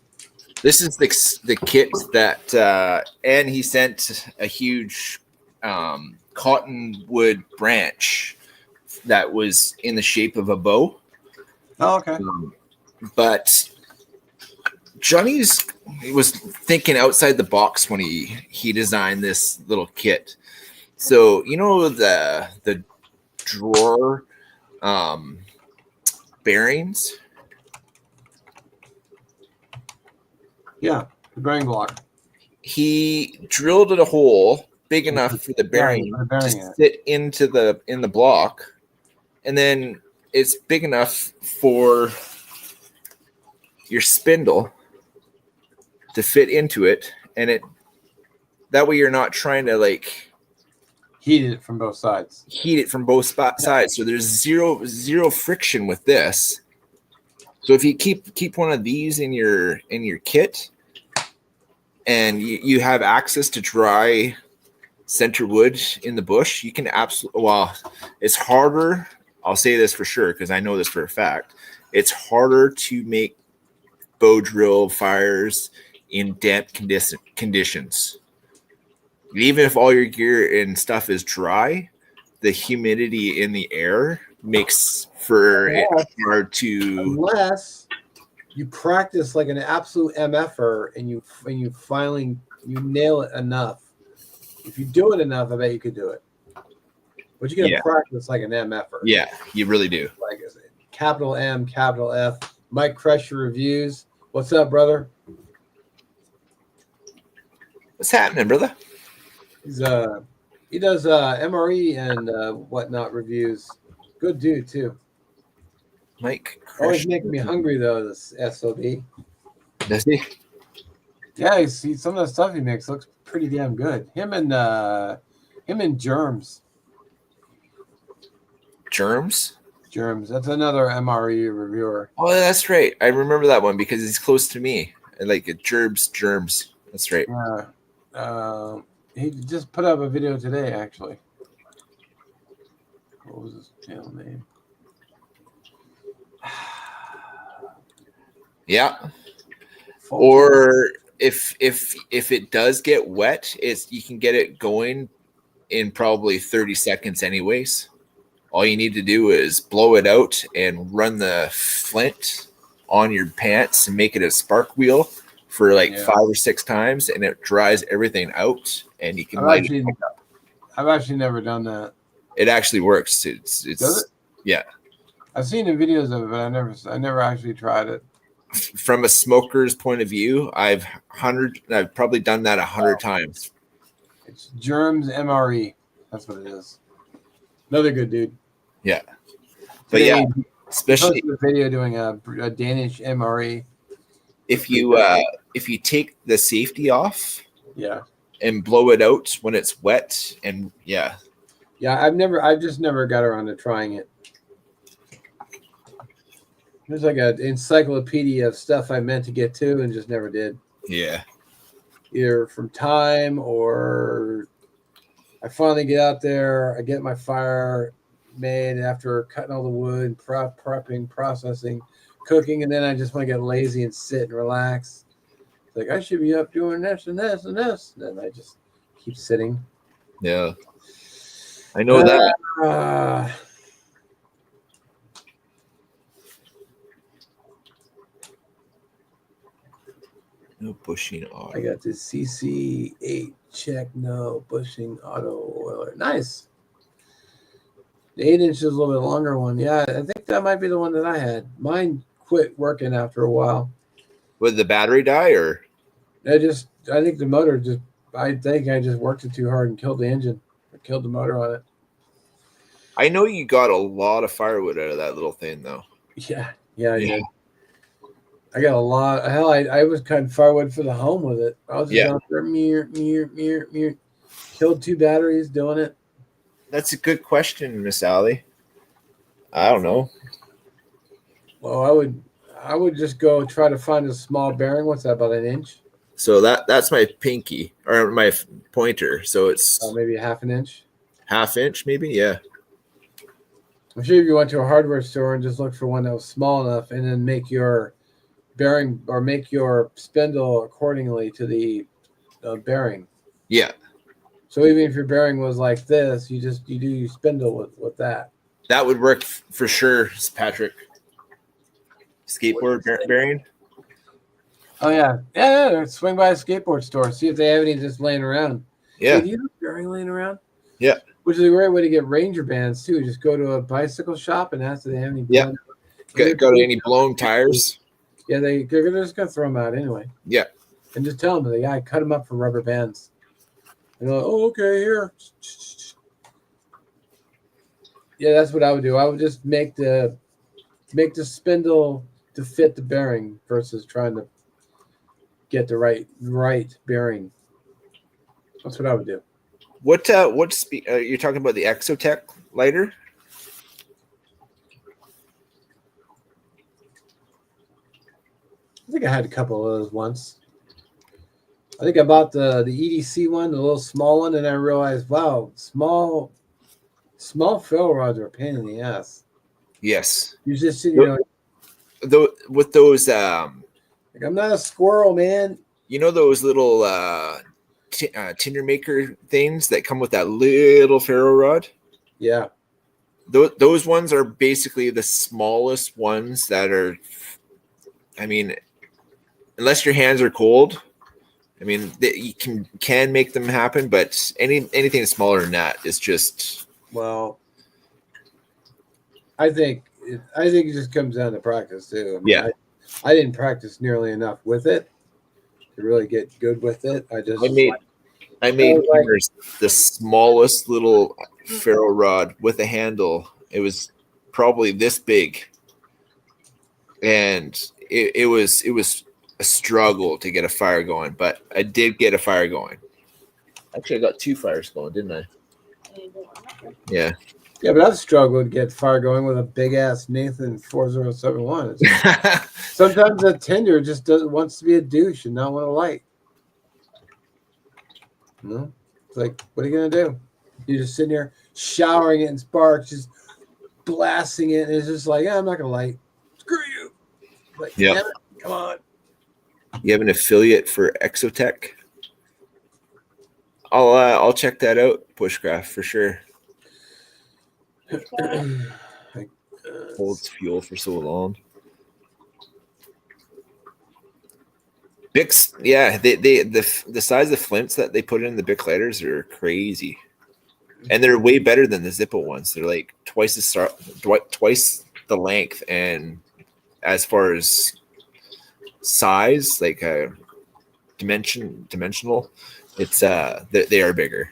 This is the kit that and he sent a huge cottonwood branch that was in the shape of a bow. Oh, okay. But Johnny was thinking outside the box when he designed this little kit. So the drawer bearings. Yeah, the bearing block. He drilled a hole big enough for the bearing to sit in the block, and then it's big enough for your spindle to fit into it, and that way you're not trying to heat it from both sides. So there's zero friction with this. So if you keep one of these in your kit, and you have access to dry center wood in the bush, you can absolutely. Well, it's harder. I'll say this for sure because I know this for a fact. It's harder to make bow drill fires in damp conditions. Even if all your gear and stuff is dry, the humidity in the air makes for it hard to. Unless you practice like an absolute MFer and you nail it enough. If you do it enough, I bet you could do it. But you got to practice like an MFer. Yeah, you really do. Like capital M, capital F. Mike Crusher Reviews. What's up, brother? What's happening, brother? He's He does MRE and whatnot reviews. Good dude too. Mike. Always making me hungry though. This SOB. Does he? Yeah, you see some of the stuff he makes looks pretty damn good. Him and Germs. Germs? Germs. That's another MRE reviewer. Oh, that's right. I remember that one because he's close to me. I like it. Germs. That's right. Yeah. He just put up a video today, actually. What was his channel name? Yeah. Or if it does get wet, you can get it going in probably 30 seconds anyways. All you need to do is blow it out and run the flint on your pants and make it a spark wheel for 5 or 6 times, and it dries everything out, and you can light it up. I've actually never done that. It actually works. It's Does it? Yeah. I've seen the videos of it, but I never actually tried it. From a smoker's point of view, I've probably done that 100 times. It's Germs MRE. That's what it is. Another good dude. Yeah. But yeah, especially a video doing a Danish MRE. If you take the safety off, yeah, and blow it out when it's wet, and yeah, I've just never got around to trying it. There's like an encyclopedia of stuff I meant to get to and just never did. Yeah, either from time or I finally get out there, I get my fire made after cutting all the wood, prepping, processing, cooking, and then I just want to get lazy and sit and relax. It's like I should be up doing this and this and this. And then I just keep sitting. Yeah, I know that. No bushing auto. I got the CC8 check. No bushing auto oiler. Nice. The 8-inch is a little bit longer one. Yeah, I think that might be the one that I had. Mine quit working after a while. Would the battery die, or? I think the motor just. I think I just worked it too hard and killed the engine. I killed the motor on it. I know you got a lot of firewood out of that little thing, though. Yeah, I did. I got a lot. Hell, I was cutting firewood for the home with it. I was just out there, killed 2 batteries doing it. That's a good question, Miss Allie. I don't know. Well, I would just go try to find a small bearing. What's that, about 1 inch? So that's my pinky or my pointer. So it's maybe 1/2 inch. 1/2 inch, maybe. Yeah. I'm sure if you went to a hardware store and just looked for one that was small enough, and then make your bearing or make your spindle accordingly to the bearing. Yeah. So even if your bearing was like this, you do your spindle with that. That would work for sure, Patrick. Skateboard bearing. Oh yeah. Swing by a skateboard store, see if they have any just laying around. Yeah. Do you have bearing laying around? Yeah. Which is a great way to get Ranger bands too. Just go to a bicycle shop and ask if they have any. Yeah. Got any blown tires? Yeah, they're just gonna throw them out anyway. Yeah. And just tell them the guy cut them up for rubber bands. And they're like, oh, okay, here. Yeah, that's what I would do. I would just make the spindle to fit the bearing versus trying to get the right bearing. That's what I would do. What speed you're talking about? The Exotech lighter? I think I had a couple of those once. I think I bought the EDC one, the little small one, and I realized, wow, small ferro rods are a pain in the ass. Yes. You just with those like, I'm not a squirrel, man. You know those little tinder maker things that come with that little ferro rod? Yeah. Those ones are basically the smallest ones that are, I mean, unless your hands are cold, I mean, you can make them happen, but anything smaller than that is just. Well, I think it just comes down to practice too. I mean, yeah, I didn't practice nearly enough with it to really get good with it. I made was like- hammers the smallest little ferro rod with a handle. It was probably this big, and it was a struggle to get a fire going, but I did get a fire going. Actually, I got 2 fires going, didn't I? Yeah. Yeah, but I've struggled to get fire going with a big ass Nathan 4071. Sometimes a Tinder just doesn't wants to be a douche and not want to light. No, it's like, what are you gonna do? You're just sitting there showering it in sparks, just blasting it, and it's just like, I'm not gonna light. Screw you. Like, Yep. damn it, come on. You have an affiliate for Exotech? I'll check that out, Bushcraft, for sure. Holds fuel for so long. Bics, yeah, the size of flints that they put in the Bic lighters are crazy, and they're way better than the Zippo ones. They're like twice the length, and as far as size, like dimensional, it's they are bigger.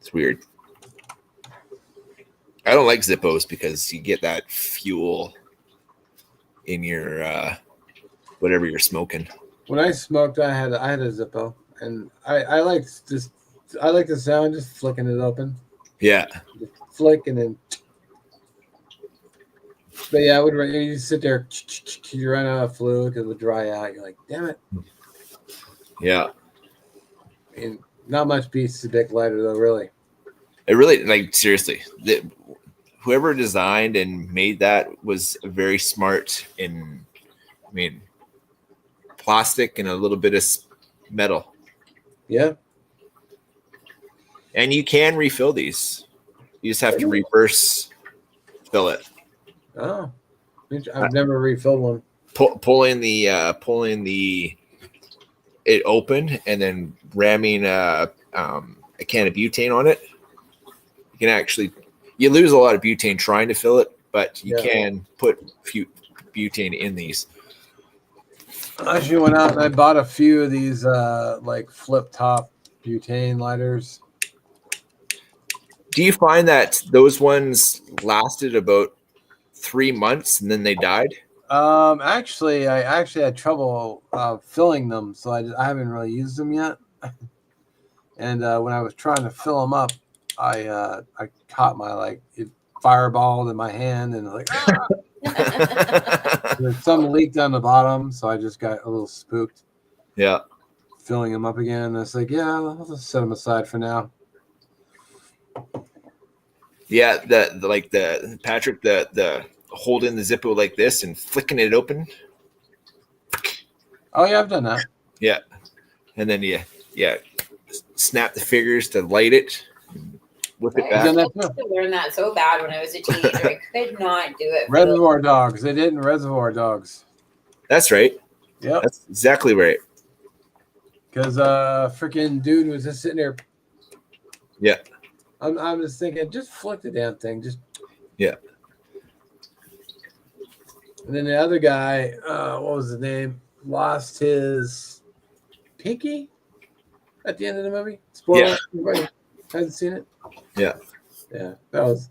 It's weird. I don't like Zippos because you get that fuel in your whatever you're smoking. When I smoked, I had a Zippo, and I like the sound just flicking it open, Yeah. just flick and then. But yeah, I would. You sit there, you run out of fluid, it would dry out. You're like, damn it. Yeah. And not much beats the Bic lighter though, really. It really, like, seriously, whoever designed and made that was very smart in, I mean, plastic and a little bit of metal. Yeah. And you can refill these. You just have to reverse fill it. Oh, I've never refilled one. Pulling the it open and then ramming a can of butane on it. You can actually, you lose a lot of butane trying to fill it, but you can put butane in these. I actually went out and I bought a few of these like flip top butane lighters. Do you find that those ones lasted about 3 months and then they died? Actually, I actually had trouble filling them, so I haven't really used them yet. And when I was trying to fill them up, I caught my it fireballed in my hand, and there's some leaked on the bottom, so I just got a little spooked. Yeah, filling them up again. And it's like, yeah, I'll just set them aside for now. Yeah, the Patrick, the holding the Zippo like this and flicking it open. Oh yeah, I've done that. Yeah, and then snap the fingers to light it, whip it back. Done that I used to learn that so bad when I was a teenager. I could not do it. Reservoir Dogs. They did in Reservoir Dogs. That's right. Yep. That's exactly right. Because freaking dude was just sitting there. Yeah. I'm just thinking, just flick the damn thing. Just yeah. And then the other guy, what was his name? Lost his pinky at the end of the movie. Spoiler. Everybody hasn't seen it. Yeah. Yeah. That was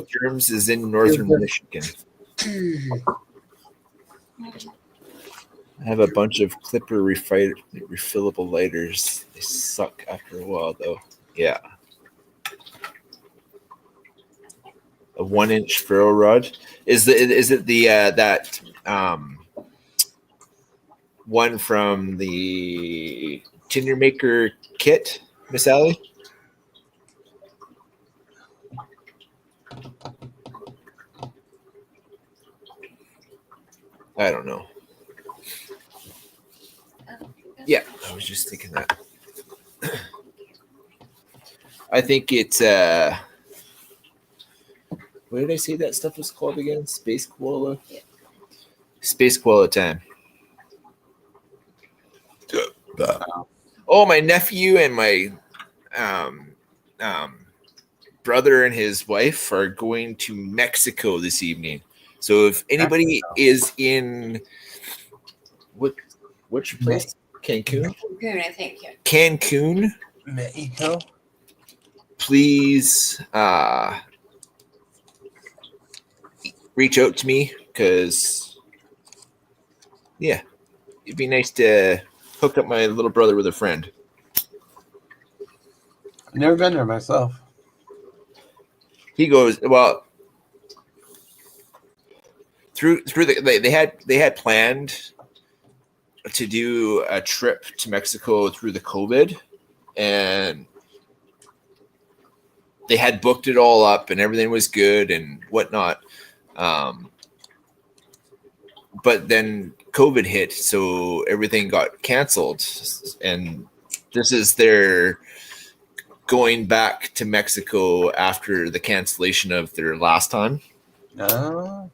Germs is in northern Michigan. I have a bunch of Clipper refillable lighters. They suck after a while, though. Yeah. A 1-inch ferro rod. Is it the that one from the Tinder Maker kit, Miss Allie? I don't know. Yeah, I was just thinking that. I think it's what did I say that stuff was called again? Space Koala? Yeah. Space Koala time. Oh, my nephew and my brother and his wife are going to Mexico this evening. So if anybody is in which place? Cancun. Cancun, I think. Yeah. Cancun. Mexico. Please reach out to me because, yeah, it'd be nice to hook up my little brother with a friend. I've never been there myself. He goes, well, through they had planned to do a trip to Mexico through the COVID, and they had booked it all up and everything was good and whatnot. But then COVID hit, so everything got canceled, and this is their going back to Mexico after the cancellation of their last time. No.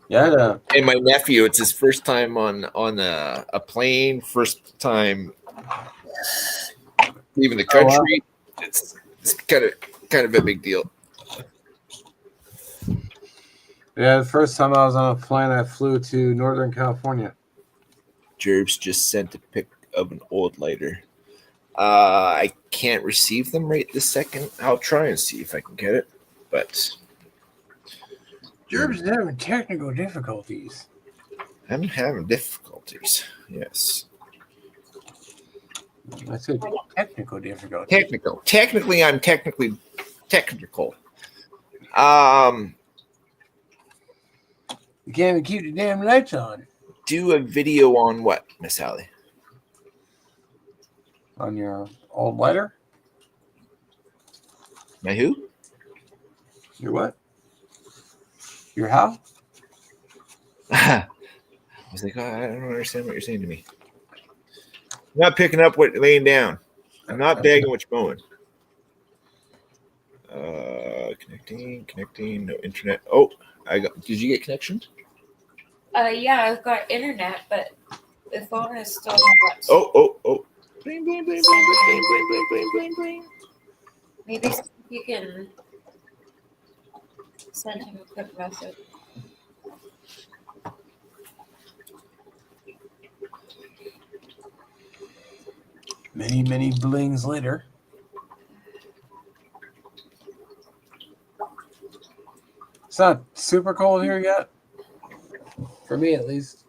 Yeah. And my nephew, it's his first time on a plane, first time leaving the country. Oh, wow. It's kind of a big deal. Yeah, the first time I was on a plane, I flew to Northern California. Jerbs just sent a pic of an old lighter. I can't receive them right this second. I'll try and see if I can get it, but Jerbs is having technical difficulties. I'm having difficulties. Yes. I said technical difficulties. Technically, I'm technical. You can't even keep the damn lights on. Do a video on what, Miss Allie? On your old lighter? My who? Your what? Your how? I was like, oh, I don't understand what you're saying to me. I'm not picking up what laying down. I'm not bagging what you're mowing. Connecting, no internet. Oh, did you get connection? Yeah, I've got internet, but the phone is still not. Oh. Bling, bling, bling, bling, bling, bling, bling, bling, bling, bling. Maybe you can send him a quick message. Many, many blings later. It's not super cold here yet. For me, at least.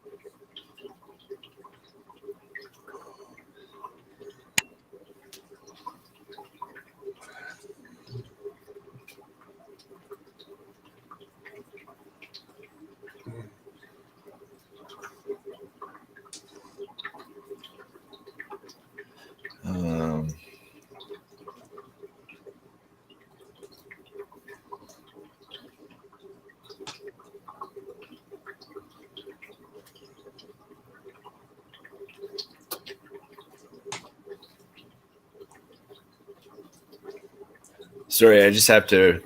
Sorry, I just have to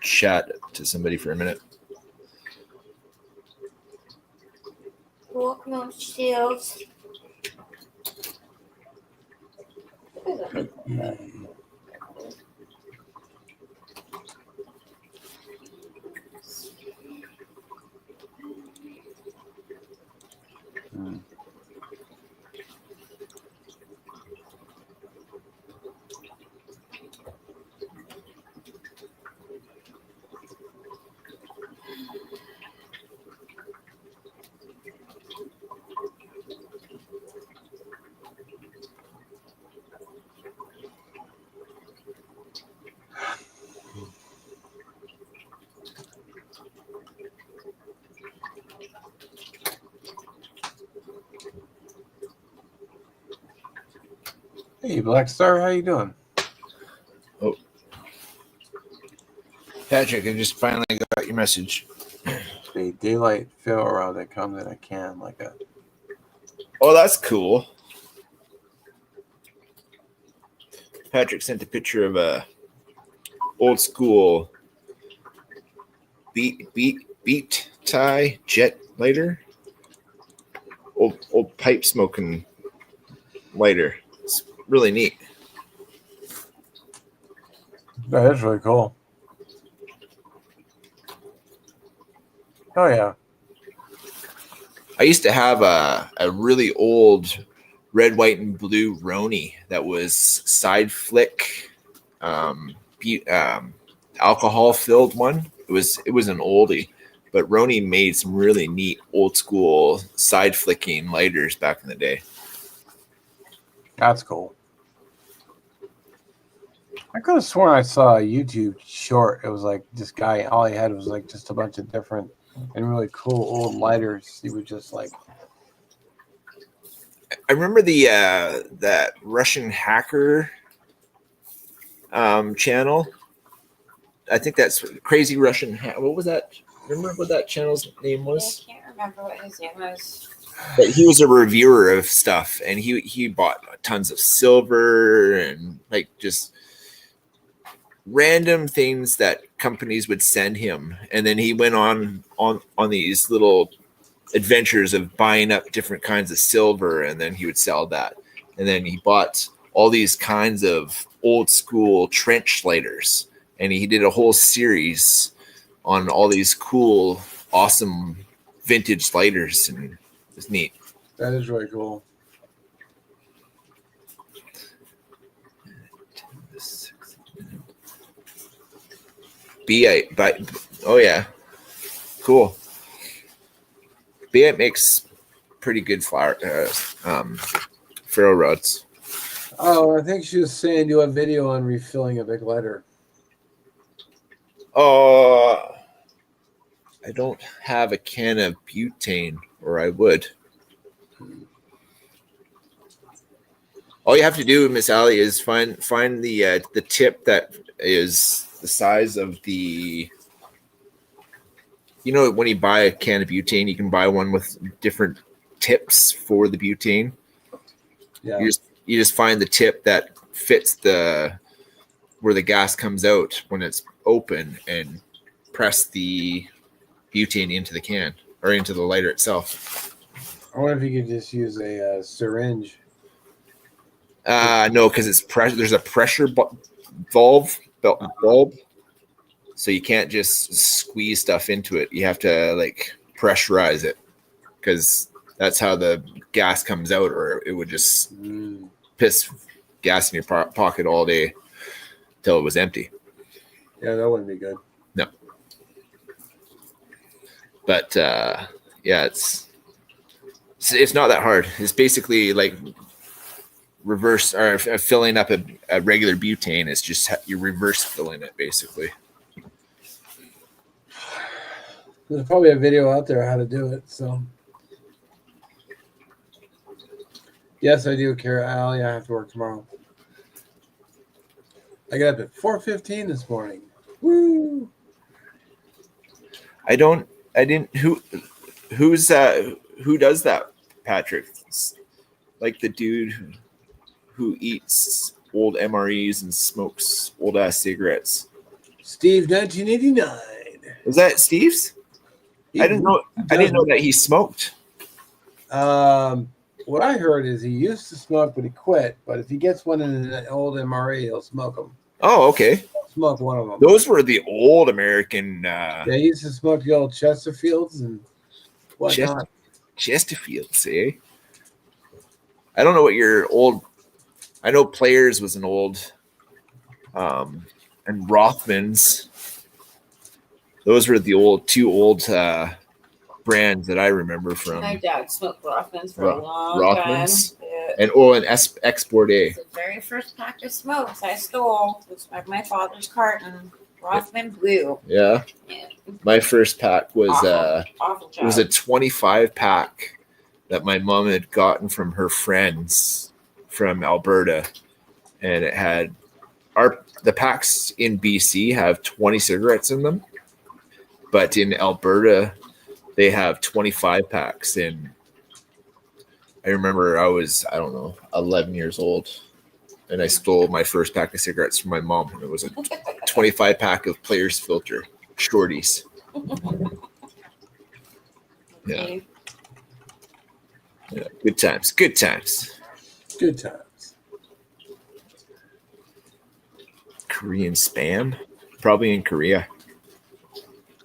chat to somebody for a minute. Welcome on Shields. Hey, Black Star, how you doing? Oh, Patrick, I just finally got your message. A daylight fill around that comes in a can like a. Oh, that's cool. Patrick sent a picture of a old school beat tie jet lighter. Old pipe smoking lighter. It's really neat. That is really cool. Oh yeah. I used to have a really old red, white, and blue Roni that was side flick, alcohol filled one. It was an oldie, but Roni made some really neat old school side flicking lighters back in the day. That's cool. I could have sworn I saw a YouTube short. It was like this guy, all he had was like just a bunch of different and really cool old lighters. He would just like. I remember the that Russian hacker channel. I think that's Crazy Russian. What was that? Remember what that channel's name was? I can't remember what his name was. But he was a reviewer of stuff, and he bought tons of silver and like just random things that companies would send him, and then he went on these little adventures of buying up different kinds of silver, and then he would sell that, and then he bought all these kinds of old school trench lighters, and he did a whole series on all these cool, awesome vintage lighters, and it's neat. That is really cool. Oh yeah, cool. B8 makes pretty good ferro rods. Oh, I think she was saying do a video on refilling a big lighter. I don't have a can of butane, or I would. All you have to do, Miss Allie, is find the tip that is the size of the. You know, when you buy a can of butane, you can buy one with different tips for the butane. Yeah. You just find the tip that fits where the gas comes out when it's open, and press the butane into the can or into the lighter itself. I wonder if you could just use a syringe. No, because it's there's a pressure bulb, so you can't just squeeze stuff into it. You have to like pressurize it, because that's how the gas comes out, or it would just piss gas in your pocket all day till it was empty. Yeah, that wouldn't be good. No. But yeah, it's not that hard. It's basically like reverse or filling up a regular butane. It's just you're reverse filling it basically. There's probably a video out there how to do it. So yes, I do care. I have to work tomorrow. I got up at 4:15 this morning. Woo! Who does that, Patrick? It's like the dude who eats old MREs and smokes old ass cigarettes. Steve 1989. Was that Steve's? I didn't know that he smoked. What I heard is he used to smoke, but he quit. But if he gets one in an old MRE, he'll smoke them. Oh, okay. He'll smoke one of them. Those were the old American. Yeah, he used to smoke the old Chesterfields and whatnot. Chesterfields, eh? I don't know what your old. I know Players was an old, and Rothmans. Those were the two old brands that I remember from. My dad smoked Rothmans for a long Rothmans? time. Yeah. And Export A. The very first pack of smokes I stole was my father's carton. Rothman Blue. Yeah. Yeah. My first pack was Awful job. it was a 25 pack that my mom had gotten from her friends from Alberta, and it had the packs in BC have 20 cigarettes in them, but in Alberta they have 25 packs. And I remember I was 11 years old, and I stole my first pack of cigarettes from my mom. It was a 25 pack of Players Filter shorties. Yeah. Yeah, good times. Good times. Korean Spam, probably in Korea.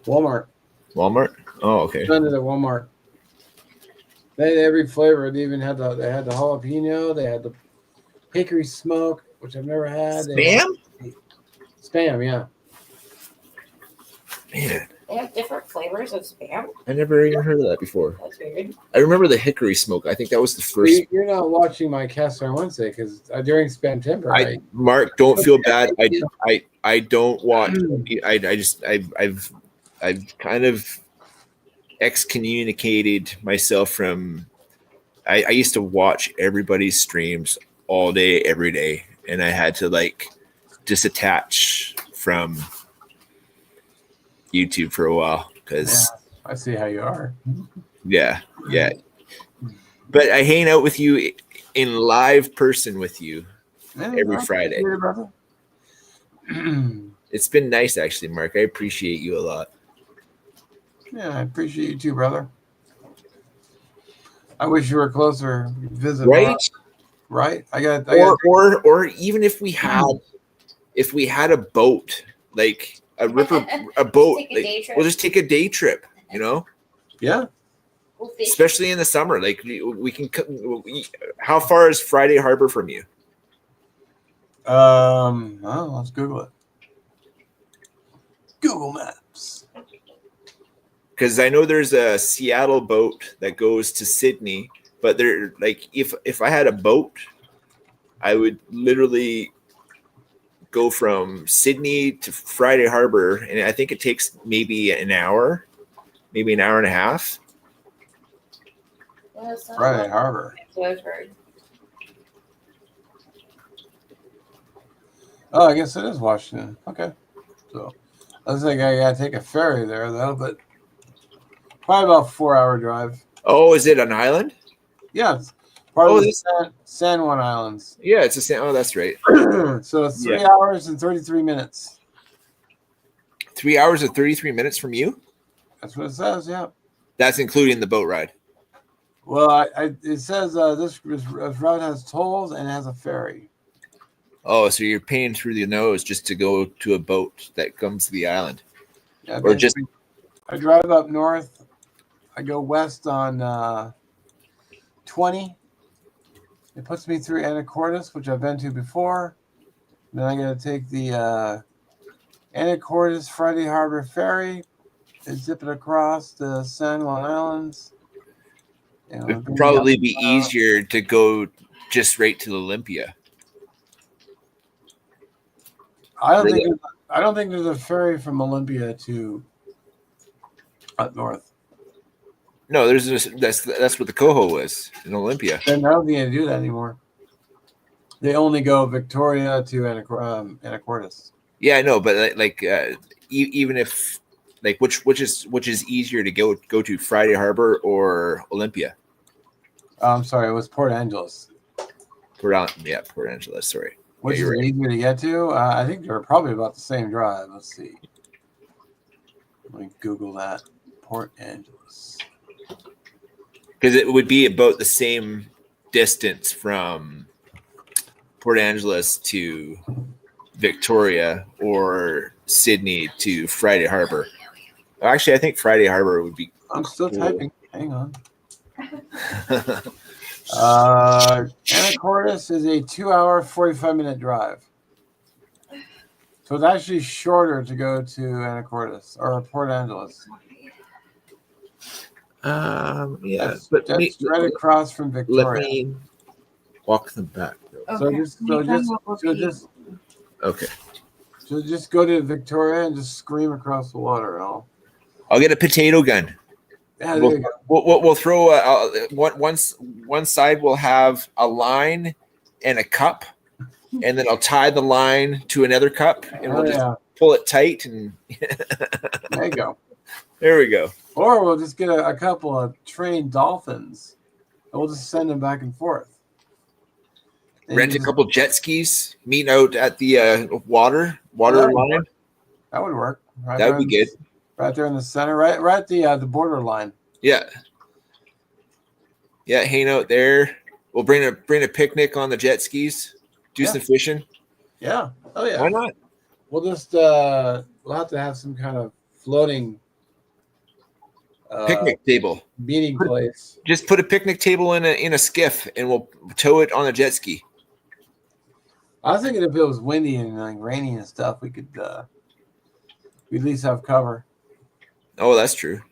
Walmart. Oh, okay. Found it at Walmart. They had every flavor. They even had the jalapeno. They had the hickory smoke, which I've never had. Spam? Spam, yeah. Man, They have different flavors of Spam. I never even heard of that before. That's weird. I remember the hickory smoke. I think that was the first. You're not watching my cast on Wednesday because during Spamtember, Mark, don't feel bad. I don't watch. I've kind of excommunicated myself from. I used to watch everybody's streams all day, every day, and I had to like disattach from YouTube for a while because I see how you are. yeah. But I hang out with you in live person with you every Friday. Brother. It's been nice, actually, Mark. I appreciate you a lot. Yeah, I appreciate you too, brother. I wish you were closer. Visit, Right? Right? Or even if we had a boat, like a boat, we'll just take a day trip, you know? Yeah. Especially in the summer. Like we can how far is Friday Harbor from you? Let's Google it. Google Maps. Because I know there's a Seattle boat that goes to Sydney, but they're like if I had a boat, I would literally go from Sydney to Friday Harbor, and I think it takes maybe an hour, maybe an hour and a half. Yeah, Friday Harbor. Oh, I guess it is Washington. Okay. So I was like, I gotta take a ferry there though, but probably about 4-hour drive. Oh, is it an island? Yeah, it's part of the San Juan Islands. Yeah, it's a San. Oh, that's right. So it's 3 hours and 33 minutes. 3 hours and 33 minutes from you? That's what it says. Yeah. That's including the boat ride. Well, it says this route has tolls and it has a ferry. Oh, so you're paying through the nose just to go to a boat that comes to the island, Yeah, or just I drive up north. I go west on 20. It puts me through Anacortes, which I've been to before. Then I got to take the Anacortes Friday Harbor Ferry and zip it across the San Juan Islands. it'd probably be easier to go just right to Olympia. I don't think there's a ferry from Olympia to up north. No, there's that's what the Coho was in Olympia. And I don't think they do that anymore. They only go Victoria to Anacortes. Yeah, I know, but even if like which is easier to go to, Friday Harbor or Olympia? I'm sorry, it was Port Angeles. Port Angeles. Sorry. Which is easier to get to? I think they're probably about the same drive. Let's see. Let me Google that. Port Angeles. Because it would be about the same distance from Port Angeles to Victoria or Sydney to Friday Harbor. Actually, I think Friday Harbor would be. I'm still typing. Hang on. Anacortes is a 2-hour, 45-minute drive. So it's actually shorter to go to Anacortes or Port Angeles. Yeah, that's right across from Victoria. Let me walk them back. Okay. So just go to Victoria and just scream across the water. I'll get a potato gun. Yeah, there you go. We'll throw one side. We'll have a line and a cup, and then I'll tie the line to another cup, and we'll just pull it tight. And there you go. There we go. Or we'll just get a couple of trained dolphins, and we'll just send them back and forth. And rent a couple jet skis. Meet out at the water line. That would work. Right, that would be good. Right there in the center, right at the border line. Yeah. Yeah, hang out there. We'll bring a picnic on the jet skis. Do some fishing. Yeah. Oh yeah. Why not? We'll just we'll have to have some kind of floating Picnic table. meeting place. Just put a picnic table in a skiff, and we'll tow it on a jet ski. I was thinking if it was windy and like rainy and stuff, we could we at least have cover. Oh, that's true.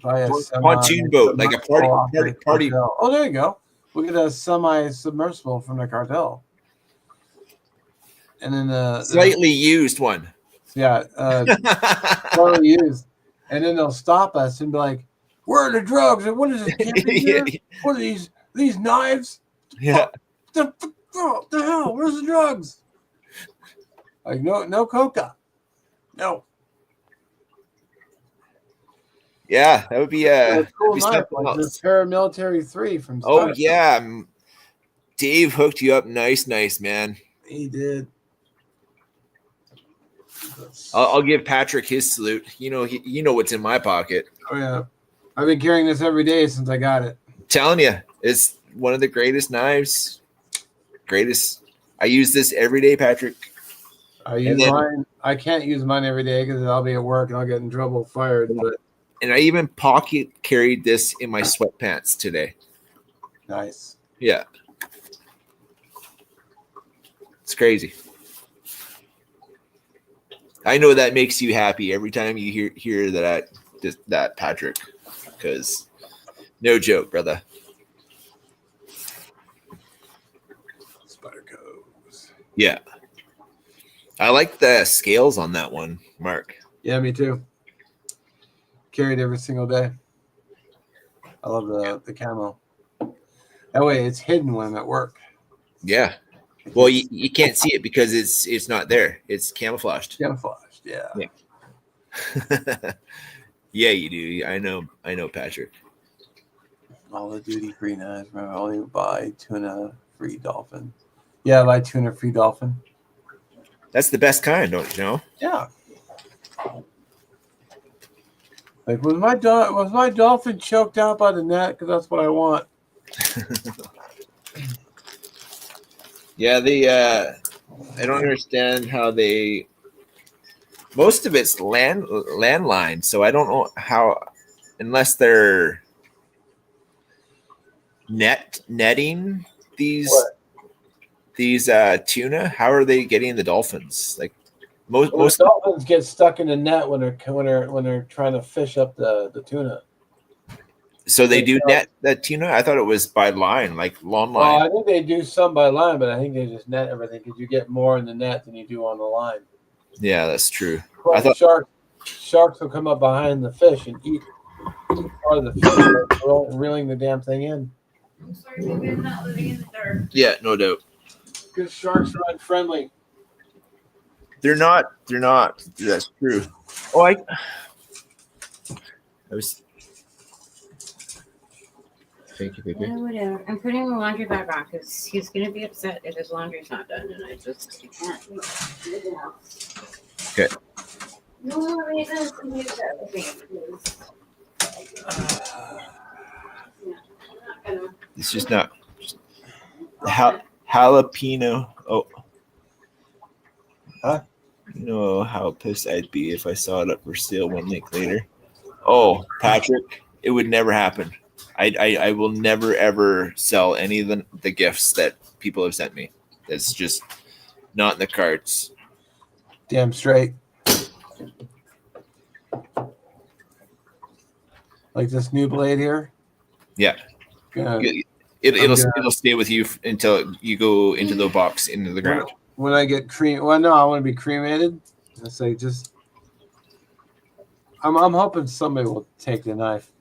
Probably a Pontoon boat, like a party. Cartel. Oh, there you go. We get a semi-submersible from the cartel, and then Slightly used one. yeah, totally used. And then they'll stop us and be like, "Where are the drugs? And what is this camping gear? What are these knives? Yeah. The hell? Where's the drugs? Like no coca, no." Yeah, that would be A cool be knife, something like the else. Paramilitary 3 from. Oh Star Trek. yeah, Dave hooked you up nice, man. He did. I'll give Patrick his salute. You know what's in my pocket. Oh yeah, I've been carrying this every day since I got it. Telling you, it's one of the greatest knives. Greatest. I use this every day, Patrick. I use mine. I can't use mine every day because I'll be at work and I'll get in trouble, fired. But And I even pocket carried this in my sweatpants today. nice. Yeah. It's crazy. I know that makes you happy every time you hear that Patrick, because no joke, brother. Spider Coves. Yeah. I like the scales on that one, Mark. Yeah, me too. Carried every single day. I love the camo. That way it's hidden when I'm at work. Yeah. Well, you can't see it because it's not there. It's camouflaged. Camouflaged, yeah. Yeah, you do. I know, Patrick. All the duty free knives. Remember, only buy tuna, free dolphin. Yeah, buy tuna, free dolphin. That's the best kind, don't you know? Yeah. Like was my dolphin choked out by the net? Because that's what I want. Yeah, I don't understand how they. Most of it's landline, so I don't know how, unless they're netting these tuna. How are they getting the dolphins? Like most dolphins get stuck in the net when they're trying to fish up the tuna. So they do net that tuna. I thought it was by line, like long line. I think they do some by line, but I think they just net everything because you get more in the net than you do on the line. Yeah, that's true. Well, I thought sharks will come up behind the fish and eat part of the fish, reeling the damn thing in. I'm sorry, baby, I'm not living in the dark. Yeah, no doubt. Because sharks are unfriendly. They're not. That's true. Oh, I was. Thank you, baby. Yeah, whatever. I'm putting the laundry bag on because he's gonna be upset if his laundry's not done, and I just can't do it now. Okay. No more reason to use that with me because yeah, I'm not gonna. It's just not. Jalapeno. Oh. Huh? You know how pissed I'd be if I saw it up for sale 1 week later. Oh, Patrick, it would never happen. I will never ever sell any of the gifts that people have sent me. It's just not in the cards. Damn straight. Like this new blade here. Yeah. It'll stay with you until you go into the box into the ground. When I get I want to be cremated. It's like just. I'm hoping somebody will take the knife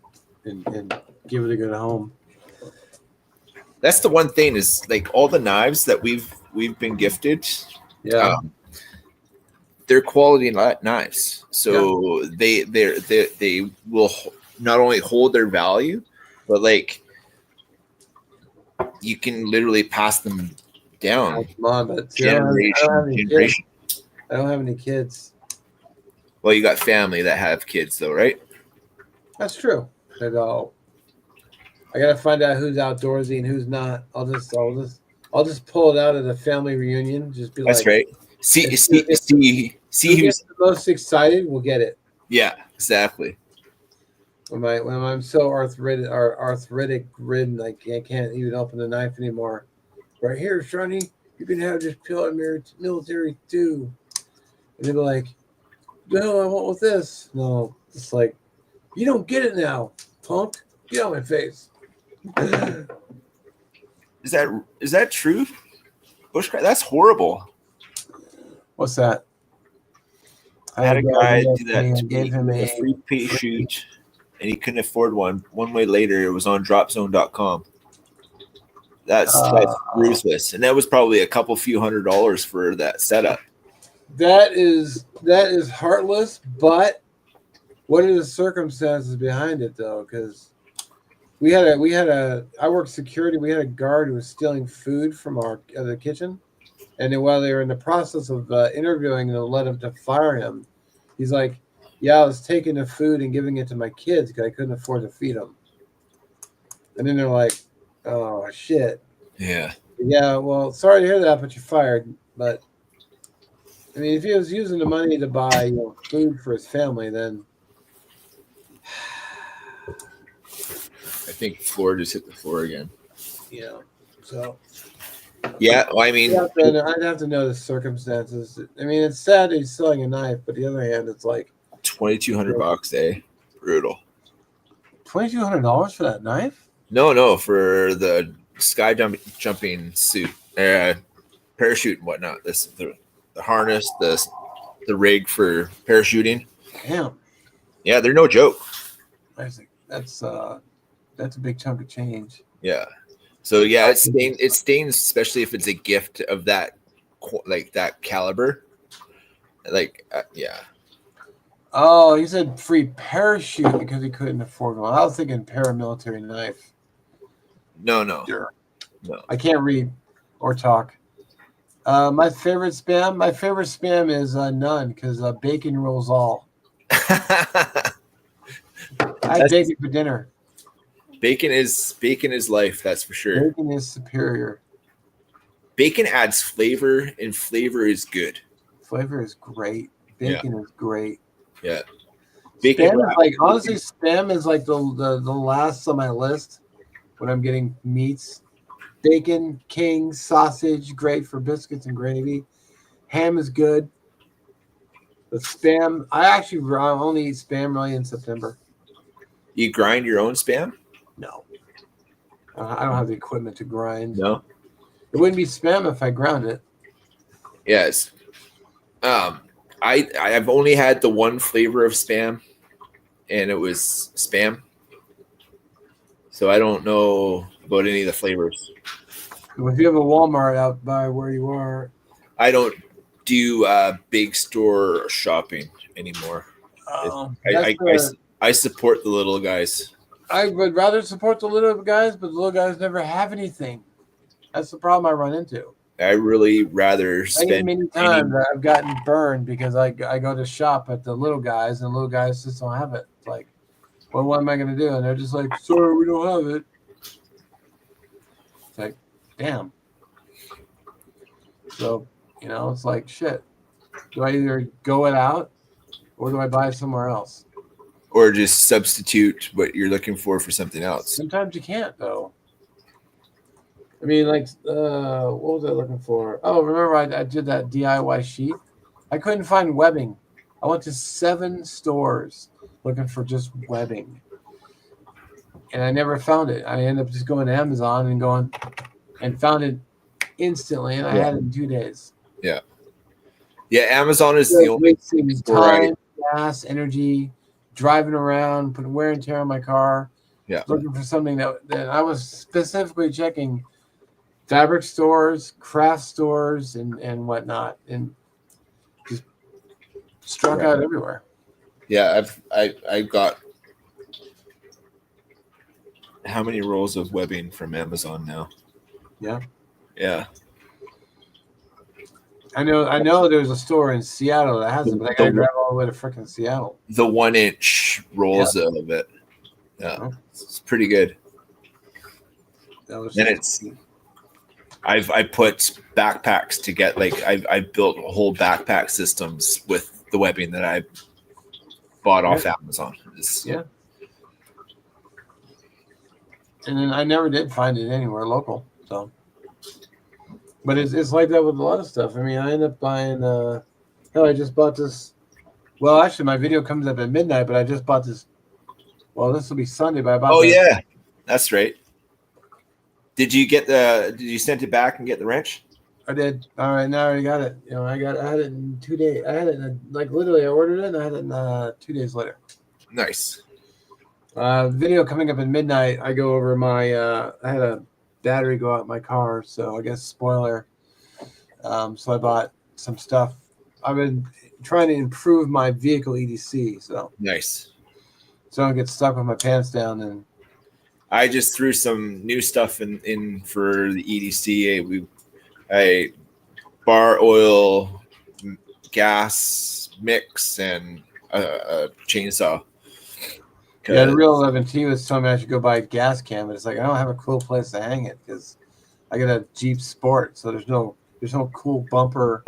and give it a good home. That's the one thing is like all the knives that we've been gifted. Yeah. They're quality knives, so they will not only hold their value, but like you can literally pass them down generation. I don't have any kids. Well, you got family that have kids, though, right? That's true. I gotta find out who's outdoorsy and who's not. I'll just pull it out at a family reunion. Just be that's like, right. See who's who's the most excited. We'll get it. Yeah, exactly. when I'm so arthritic ridden, I can't even open the knife anymore. Right here, Shawnee, you can have this pill at military too. And they'd be like, no, I want with this. No, it's like, you don't get it now, punk. Get out of my face. Is that true? Bushcraft? That's horrible. What's that? I had a guy do that I to gave me him with a free parachute, and he couldn't afford one. 1 way later, it was on dropzone.com. That's ruthless. And that was probably a couple few $100s for that setup. That is heartless, but what are the circumstances behind it though? Because I worked security. We had a guard who was stealing food from the kitchen, and then while they were in the process of interviewing and led him to fire him, he's like, "Yeah, I was taking the food and giving it to my kids because I couldn't afford to feed them." And then they're like, "Oh shit." Yeah. Yeah. Well, sorry to hear that, but you're fired. But I mean, if he was using the money to buy food for his family, then. I think floor just hit the floor again. Yeah. So. Yeah, well, I mean, I'd have to know the circumstances. I mean, it's sad that he's selling a knife, but the other hand, it's like $2,200, eh? Brutal. $2,200 for that knife? No, for the sky jumping suit, parachute and whatnot. The harness, the rig for parachuting. Damn. Yeah, they're no joke. That's a big chunk of change. Yeah. So yeah, it stains, especially if it's a gift of that caliber. Yeah. Oh, he said free parachute because he couldn't afford one. I was thinking paramilitary knife. No. Sure. No. I can't read or talk. My favorite spam is none because bacon rules all. I had bacon for dinner. Bacon is life, that's for sure. Bacon is superior. Bacon adds flavor, and flavor is good. Flavor is great. Bacon is great. Yeah. Bacon spam is like the last on my list when I'm getting meats. Bacon, king, sausage, great for biscuits and gravy. Ham is good. The spam, I only eat spam really in September. You grind your own spam? No. I don't have the equipment to grind. No. It wouldn't be spam if I ground it. Yes. I've only had the one flavor of spam, and it was spam. So I don't know about any of the flavors. If you have a Walmart out by where you are, I don't do big store shopping anymore. I support the little guys. I would rather support the little guys, but the little guys never have anything. That's the problem I run into. I really rather spend many times I've gotten burned because I go to shop at the little guys and the little guys just don't have it. It's like, well, what am I going to do? And they're just like, sorry, we don't have it. It's like, damn. So, it's like, shit. Do I either go it out or do I buy it somewhere else? Or just substitute what you're looking for something else. Sometimes you can't, though. I mean, what was I looking for? Oh, remember I did that DIY sheet? I couldn't find webbing. I went to 7 stores looking for just webbing. And I never found it. I ended up just going to Amazon and found it instantly, and I had it in 2 days. Yeah. Yeah, Amazon is the only time, gas, energy, driving around, putting wear and tear on my car. Yeah. Looking for something that I was specifically checking fabric stores, craft stores, and whatnot, and just struck out everywhere. Yeah, I've got how many rolls of webbing from Amazon now? Yeah. Yeah. I know there's a store in Seattle that has it, but I gotta drive all the way to freaking Seattle. The 1-inch rolls of it. Yeah. It's pretty good. I put backpacks to get I built whole backpack systems with the webbing that I bought off Amazon. and then I never did find it anywhere local. So, but it's like that with a lot of stuff. I mean, I end up buying. Hell, I just bought this. Well, actually, my video comes up at midnight, but I just bought this. Well, this will be Sunday, but I bought. Oh yeah, that's right. Did you send it back and get the wrench? I did. All right, now I already got it. You know, I had it in 2 days. I had it like literally. I ordered it, and I had it in 2 days later. Nice. Video coming up at midnight. I go over my. I had a battery go out in my car, so I guess spoiler. So I bought some stuff. I've been trying to improve my vehicle EDC, so Nice. I don't get stuck with my pants down. And I just threw some new stuff in for the EDC. I bar oil, gas mix, and a chainsaw. yeah, the real 11T was telling me I should go buy a gas can, but it's like I don't have a cool place to hang it because I got a Jeep Sport, so there's no cool bumper.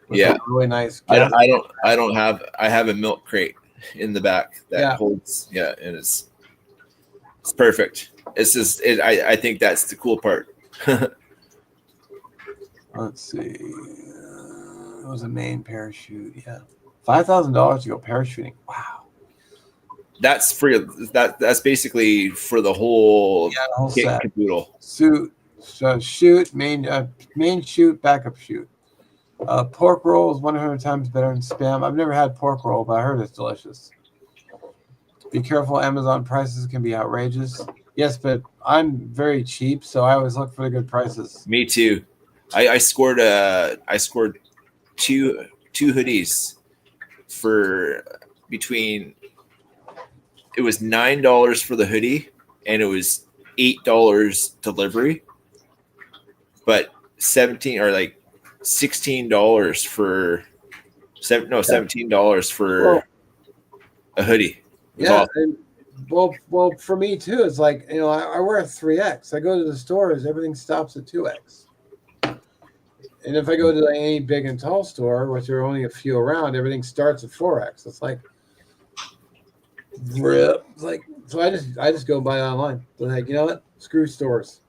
With Yeah, a really nice. I Gas don't have. I have a milk crate in the back that holds. Yeah, and it's perfect. It's just. I think that's the cool part. Let's see. It was a main parachute. Yeah, $5,000 to go parachuting. Wow. That's free. That's basically for the whole Yeah, the whole kit and set. caboodle. Suit, so chute, main chute, backup chute. Pork roll is 100 times better than Spam. I've never had pork roll, but I heard it's delicious. Be careful, Amazon prices can be outrageous. Yes, but I'm very cheap, so I always look for the good prices. Me too. I scored two hoodies for between. It was $9 for the hoodie, and it was $8 delivery, but $16 for $17 for a hoodie. It was Yeah, awesome. and well, for me too, it's like I wear a 3X. I go to the stores, everything stops at 2X. And if I go to any big and tall store, which there are only a few around, everything starts at 4X. It's like, rip. It's like, so I just go buy it online. So like, you know what? Screw stores.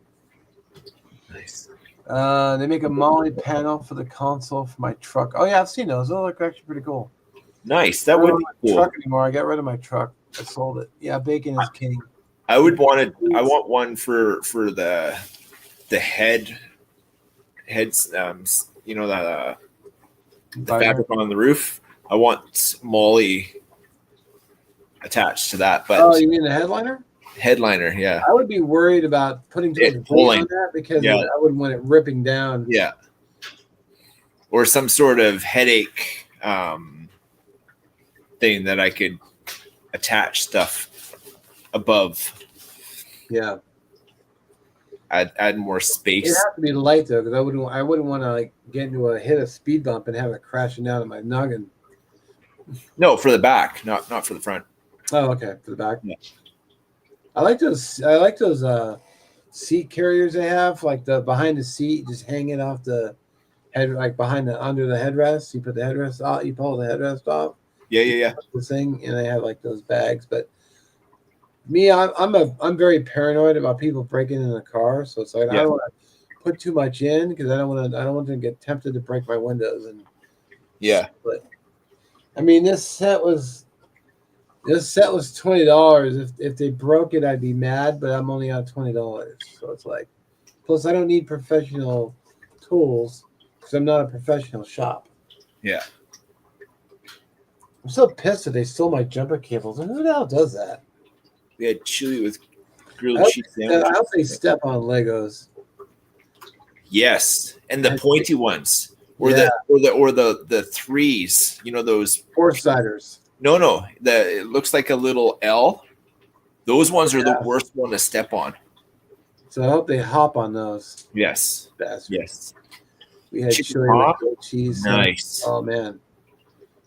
Nice. They make a Molly panel for the console for my truck. Oh yeah, I've seen those. Those look actually pretty cool. Nice. That I would don't be have my cool. truck anymore. I got rid of my truck. I sold it. Yeah, bacon is king. I want one for the heads. The fabric on the roof. I want Molly attached to that, but Oh, you mean the headliner? headliner, yeah, I would be worried about putting too much weight pulling. on that because Yeah. I wouldn't want it ripping down. yeah, or some sort of headache thing that I could attach stuff above. Yeah. Add more It space. has to be light though, because I wouldn't want to like get into hit a speed bump and have it crashing down on my noggin. No, for the back, not for the front. Oh, okay, for the back. Yeah. I like those seat carriers they have, like the behind the seat, just hanging off the head, like under the headrest. You put the headrest off, you pull the headrest off. Yeah. The thing, and they have like those bags. But me, I'm very paranoid about people breaking in the car, so it's like I don't want to put too much in because I don't want them to get tempted to break my windows. And Yeah. but I mean, this set was $20. If they broke it, I'd be mad, but I'm only on $20, so it's like. Plus, I don't need professional tools because I'm not a professional shop. Yeah. I'm so pissed that they stole my jumper cables. Who the hell does that? We had chili with grilled I cheese sandwiches. hope they step on Legos. Yes, and the pointy ones, or Yeah. the threes. You know those Four-siders. No. It looks like a little L. Those ones are the worst one to step on. So I hope they hop on those. Yes. Bastards. Yes. We had Chicken chili pop? with grilled cheese. Nice. Oh man,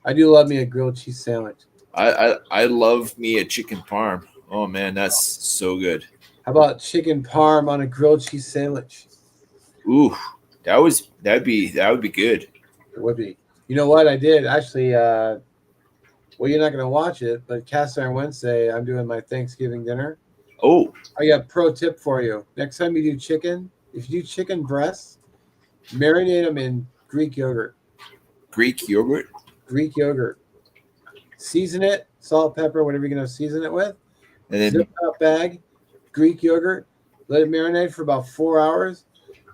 I do love me a grilled cheese sandwich. I love me a chicken parm. Oh man, that's so good. How about chicken parm on a grilled cheese sandwich? Ooh, that would be good. It would be. You know what I did actually? Well, you're not going to watch it, but Cast Iron Wednesday, I'm doing my Thanksgiving dinner. Oh, I got a pro tip for you. Next time you do chicken, if you do chicken breasts, marinate them in Greek yogurt. Greek yogurt. Greek yogurt. Season it, salt, pepper, whatever you're going to season it with. And then Zip up bag, Greek yogurt. Let it marinate for about 4 hours.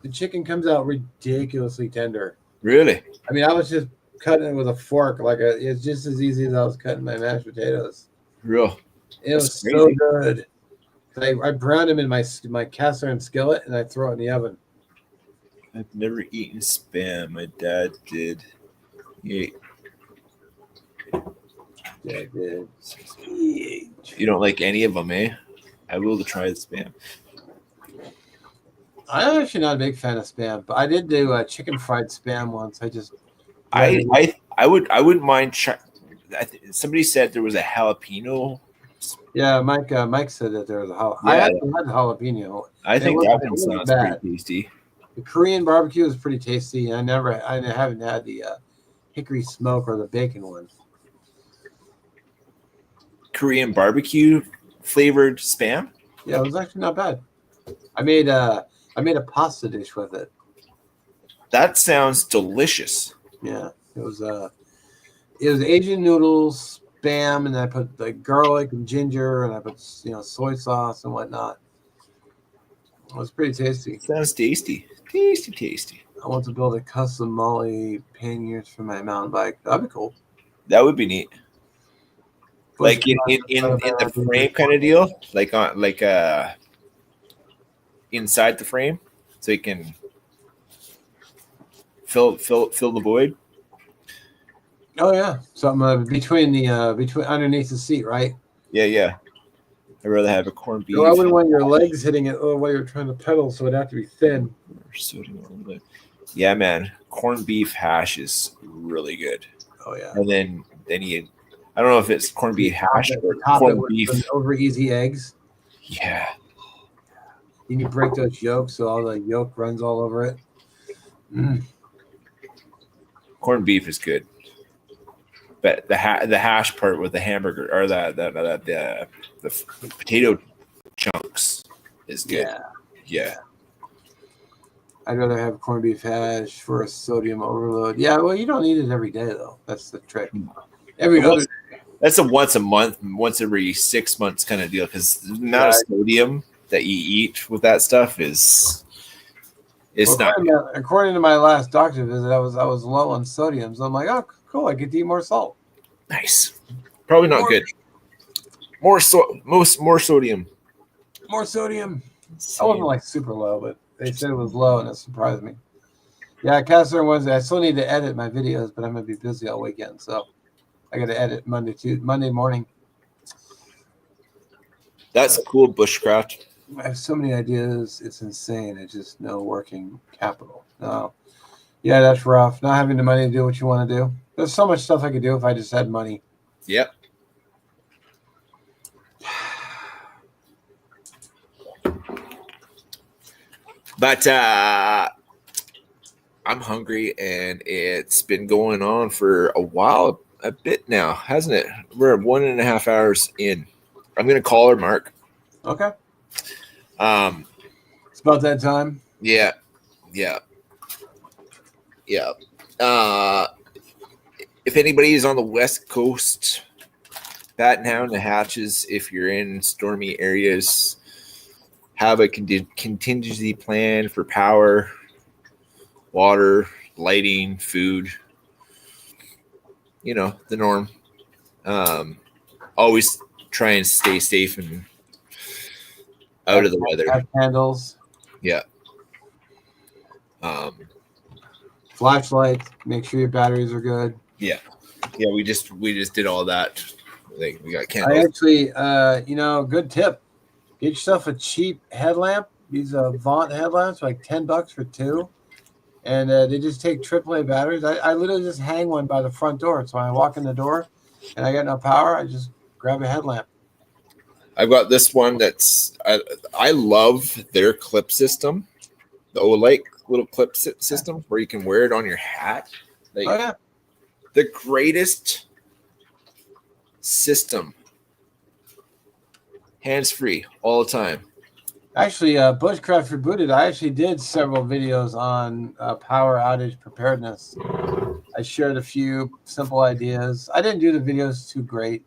The chicken comes out ridiculously tender. really, I mean, I was just cutting it with a fork. It's just as easy as I was cutting my mashed potatoes. real. It was That's so crazy. good. I browned them in my cast iron skillet, and I throw it in the oven. I've never eaten spam. My dad did. He ate. Yeah, I did. You don't like any of them, eh? I will try the spam. I'm actually not a big fan of spam, but I did do chicken fried spam once. I wouldn't mind. Somebody said there was a jalapeno. Yeah, Mike said that there was a jalapeno. Yeah. I actually had the jalapeno. I think It that wasn't- one it wasn't sounds bad. pretty tasty. The Korean barbecue is pretty tasty. I haven't had the hickory smoke or the bacon one. Korean barbecue flavored spam. Yeah, it was actually not bad. I made a pasta dish with it. That sounds delicious. Yeah, it was Asian noodles, spam, and I put like garlic and ginger, and I put soy sauce and whatnot. It was pretty tasty. Sounds tasty. Tasty. I want to build a custom Molly panniers for my mountain bike. That'd be cool. That would be neat. Like in the frame kind of deal, like inside the frame, so you can fill the void. Oh yeah, something between underneath the seat, right? Yeah. I'd rather have a corned beef. No, I wouldn't want your legs hitting it while you're trying to pedal, so it'd have to be thin. Yeah, man, corned beef hash is really good. Oh yeah. And then you, I don't know if it's corned beef hash or Top it corned with beef. some over easy eggs. Yeah, Then you break those yolks, so all the yolk runs all over it. corned beef is good. But the hash part with the hamburger or the potato chunks is good. Yeah. I'd rather have corned beef hash for a sodium overload. Yeah, well, you don't eat it every day though. That's the trick. Every other That's a once a month, once every 6 months kind of deal because the amount of sodium that you eat with that stuff is not good. According to my last doctor visit, I was low on sodium, so I'm like, oh, cool, I get to eat more salt. Nice. Probably not good. More sodium. More sodium. I wasn't like super low, but they said it was low, and it surprised me. Yeah, cast iron Wednesday. I still need to edit my videos, but I'm gonna be busy all weekend, so I got to edit Monday morning. That's cool, bushcraft. I have so many ideas. It's insane. It's just no working capital. No. Yeah, that's rough. Not having the money to do what you want to do. There's so much stuff I could do if I just had money. Yep. But I'm hungry, and it's been going on for a while, a bit now, hasn't it? We're 1.5 hours in. I'm gonna call her, Mark. Okay. It's about that time. Yeah. If anybody is on the West Coast, batten down the hatches. If you're in stormy areas, have a contingency plan for power, water, lighting, food. You know, the norm. Always try and stay safe and out of the weather. Have candles. Yeah. Flashlights. Make sure your batteries are good. Yeah, we just did all that. Like we got I candles. actually, good tip. Get yourself a cheap headlamp. These Vaunt headlamps are like $10 for two, and they just take AAA batteries. I literally just hang one by the front door. So when I walk in the door and I got no power, I just grab a headlamp. I've got this one that's I love their clip system, the Olight little clip system where you can wear it on your hat. Like, Oh yeah, the greatest system hands free all the time. Actually, Bushcraft Rebooted, I actually did several videos on power outage preparedness. I shared a few simple ideas. I didn't do the videos too great.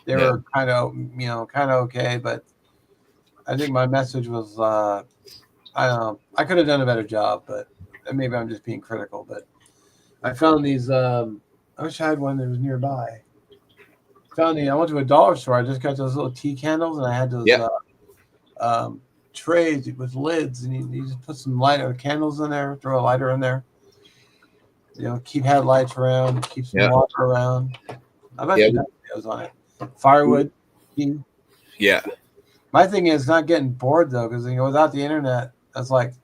They were kind of okay, but I think my message was, I don't know. I could have done a better job, but maybe I'm just being critical. But I found these, I wish I had one that was nearby. I went to a dollar store. I just got those little tea candles, and I had those trays with lids, and you just put some candles in there, throw a lighter in there. Keep headlights around, keep some water around. I've actually done videos on it. Firewood. Yeah. My thing is not getting bored though, because without the internet, that's like,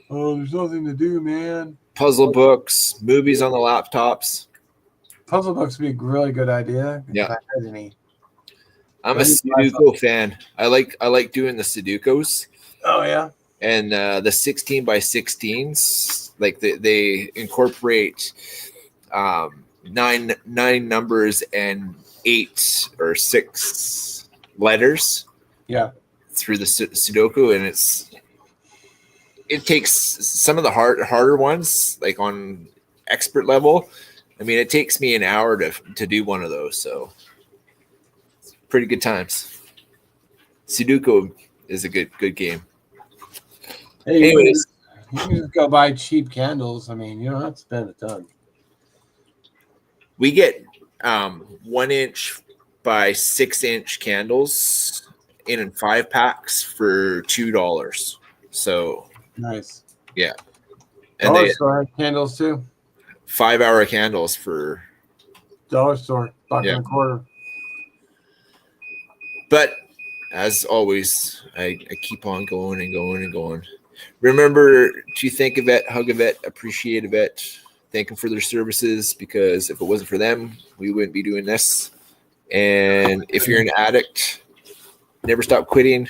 oh, there's nothing to do, man. Puzzle books, movies on the laptops. Puzzle books would be a really good idea. Yeah. I'm But a Sudoku fan. I like doing the Sudokus. Oh yeah. And the 16 by 16s, like they incorporate 9 numbers and 8 or 6 letters. Yeah. Through the Sudoku, and it takes some of the harder ones, like on expert level. I mean, it takes me an hour to do one of those, so it's pretty good times. Sudoku is a good game. Hey, Anyways, you can just go buy cheap candles. I mean, you don't have to spend a ton. we get 1-inch by 6-inch candles in 5 packs for $2. So nice. Yeah, and Dollar store candles too. 5-hour candles for dollar store, $1.25. But as always, I keep on going and going and going. Remember to thank a vet, hug a vet, appreciate a vet, thank them for their services, because if it wasn't for them, we wouldn't be doing this. And if you're an addict, never stop quitting.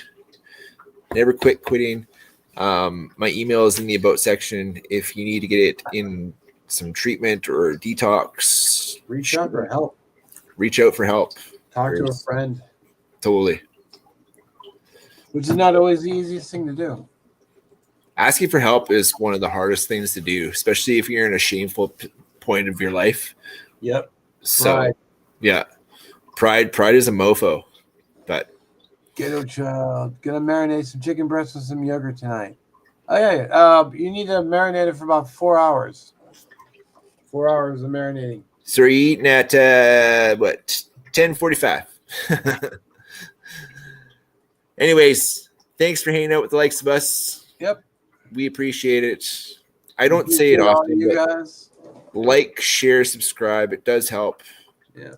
Never quit quitting. My email is in the about section. If you need to get it in some treatment or detox, reach out for help. Reach out for help. Talk to a friend. Totally. Which is not always the easiest thing to do. Asking for help is one of the hardest things to do, especially if you're in a shameful point of your life. Yep. So, Pride. Yeah. Pride is a mofo. But Ghetto child. Gonna marinate some chicken breasts with some yogurt tonight. Oh yeah. You need to marinate it for about 4 hours. 4 hours of marinating. So you're eating at 10:45. Anyways, thanks for hanging out with the likes of us. Yep. We appreciate it. I don't say it often, you but guys. like, share, subscribe. It does help. Yeah.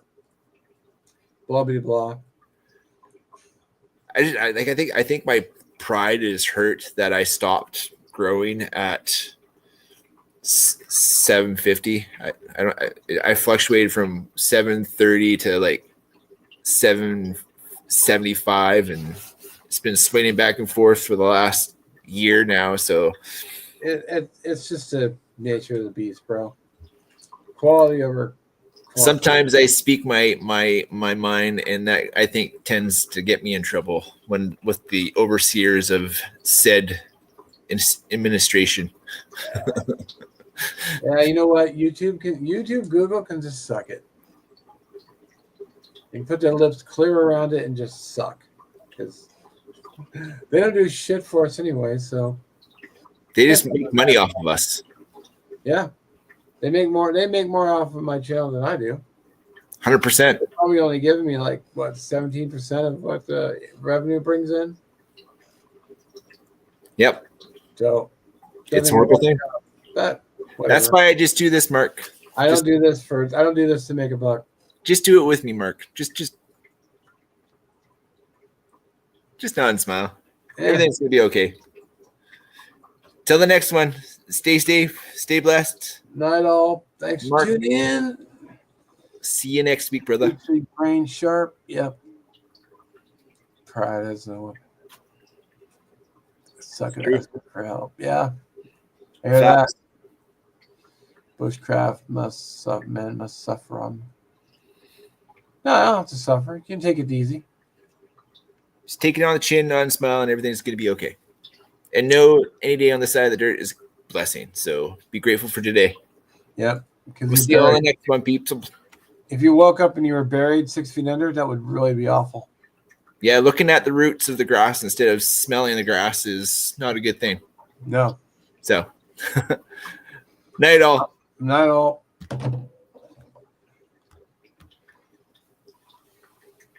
Blah blah blah. I think my pride is hurt that I stopped growing at 750. I fluctuated from 730 to like 775, and it's been swinging back and forth for the last year now. So it's just the nature of the beast, bro. Quality over quantity. Sometimes I speak my mind, and that I think tends to get me in trouble with the overseers of said administration. Yeah, you know what? Google can just suck it. They can put their lips clear around it and just suck, because they don't do shit for us anyway. So they just make money off of us. Yeah, they make more. They make more off of my channel than I do. 100%. They're probably only giving me like 17% of what the revenue brings in. Yep. So it's a horrible thing. That's why I just do this, Mark. I don't do this to make a buck. Just do it with me, Mark. Just nod and smile. Yeah. Everything's gonna be okay. Till the next one. Stay safe. Stay blessed. Night all. Thanks for tuning in. See you next week, brother. Keep your brain sharp. Yep. Pride is no one. Suck it up for help. Yeah. I hear that. Bushcraft men must suffer on. No, I don't have to suffer. You can take it easy. Just take it on the chin, non smile, and everything's going to be okay. And know any day on the side of the dirt is a blessing. So be grateful for today. Yep. Because We'll see you all the next one, peeps. if you woke up and you were buried 6 feet under, that would really be awful. Yeah, looking at the roots of the grass instead of smelling the grass is not a good thing. No. So, night all. Not all.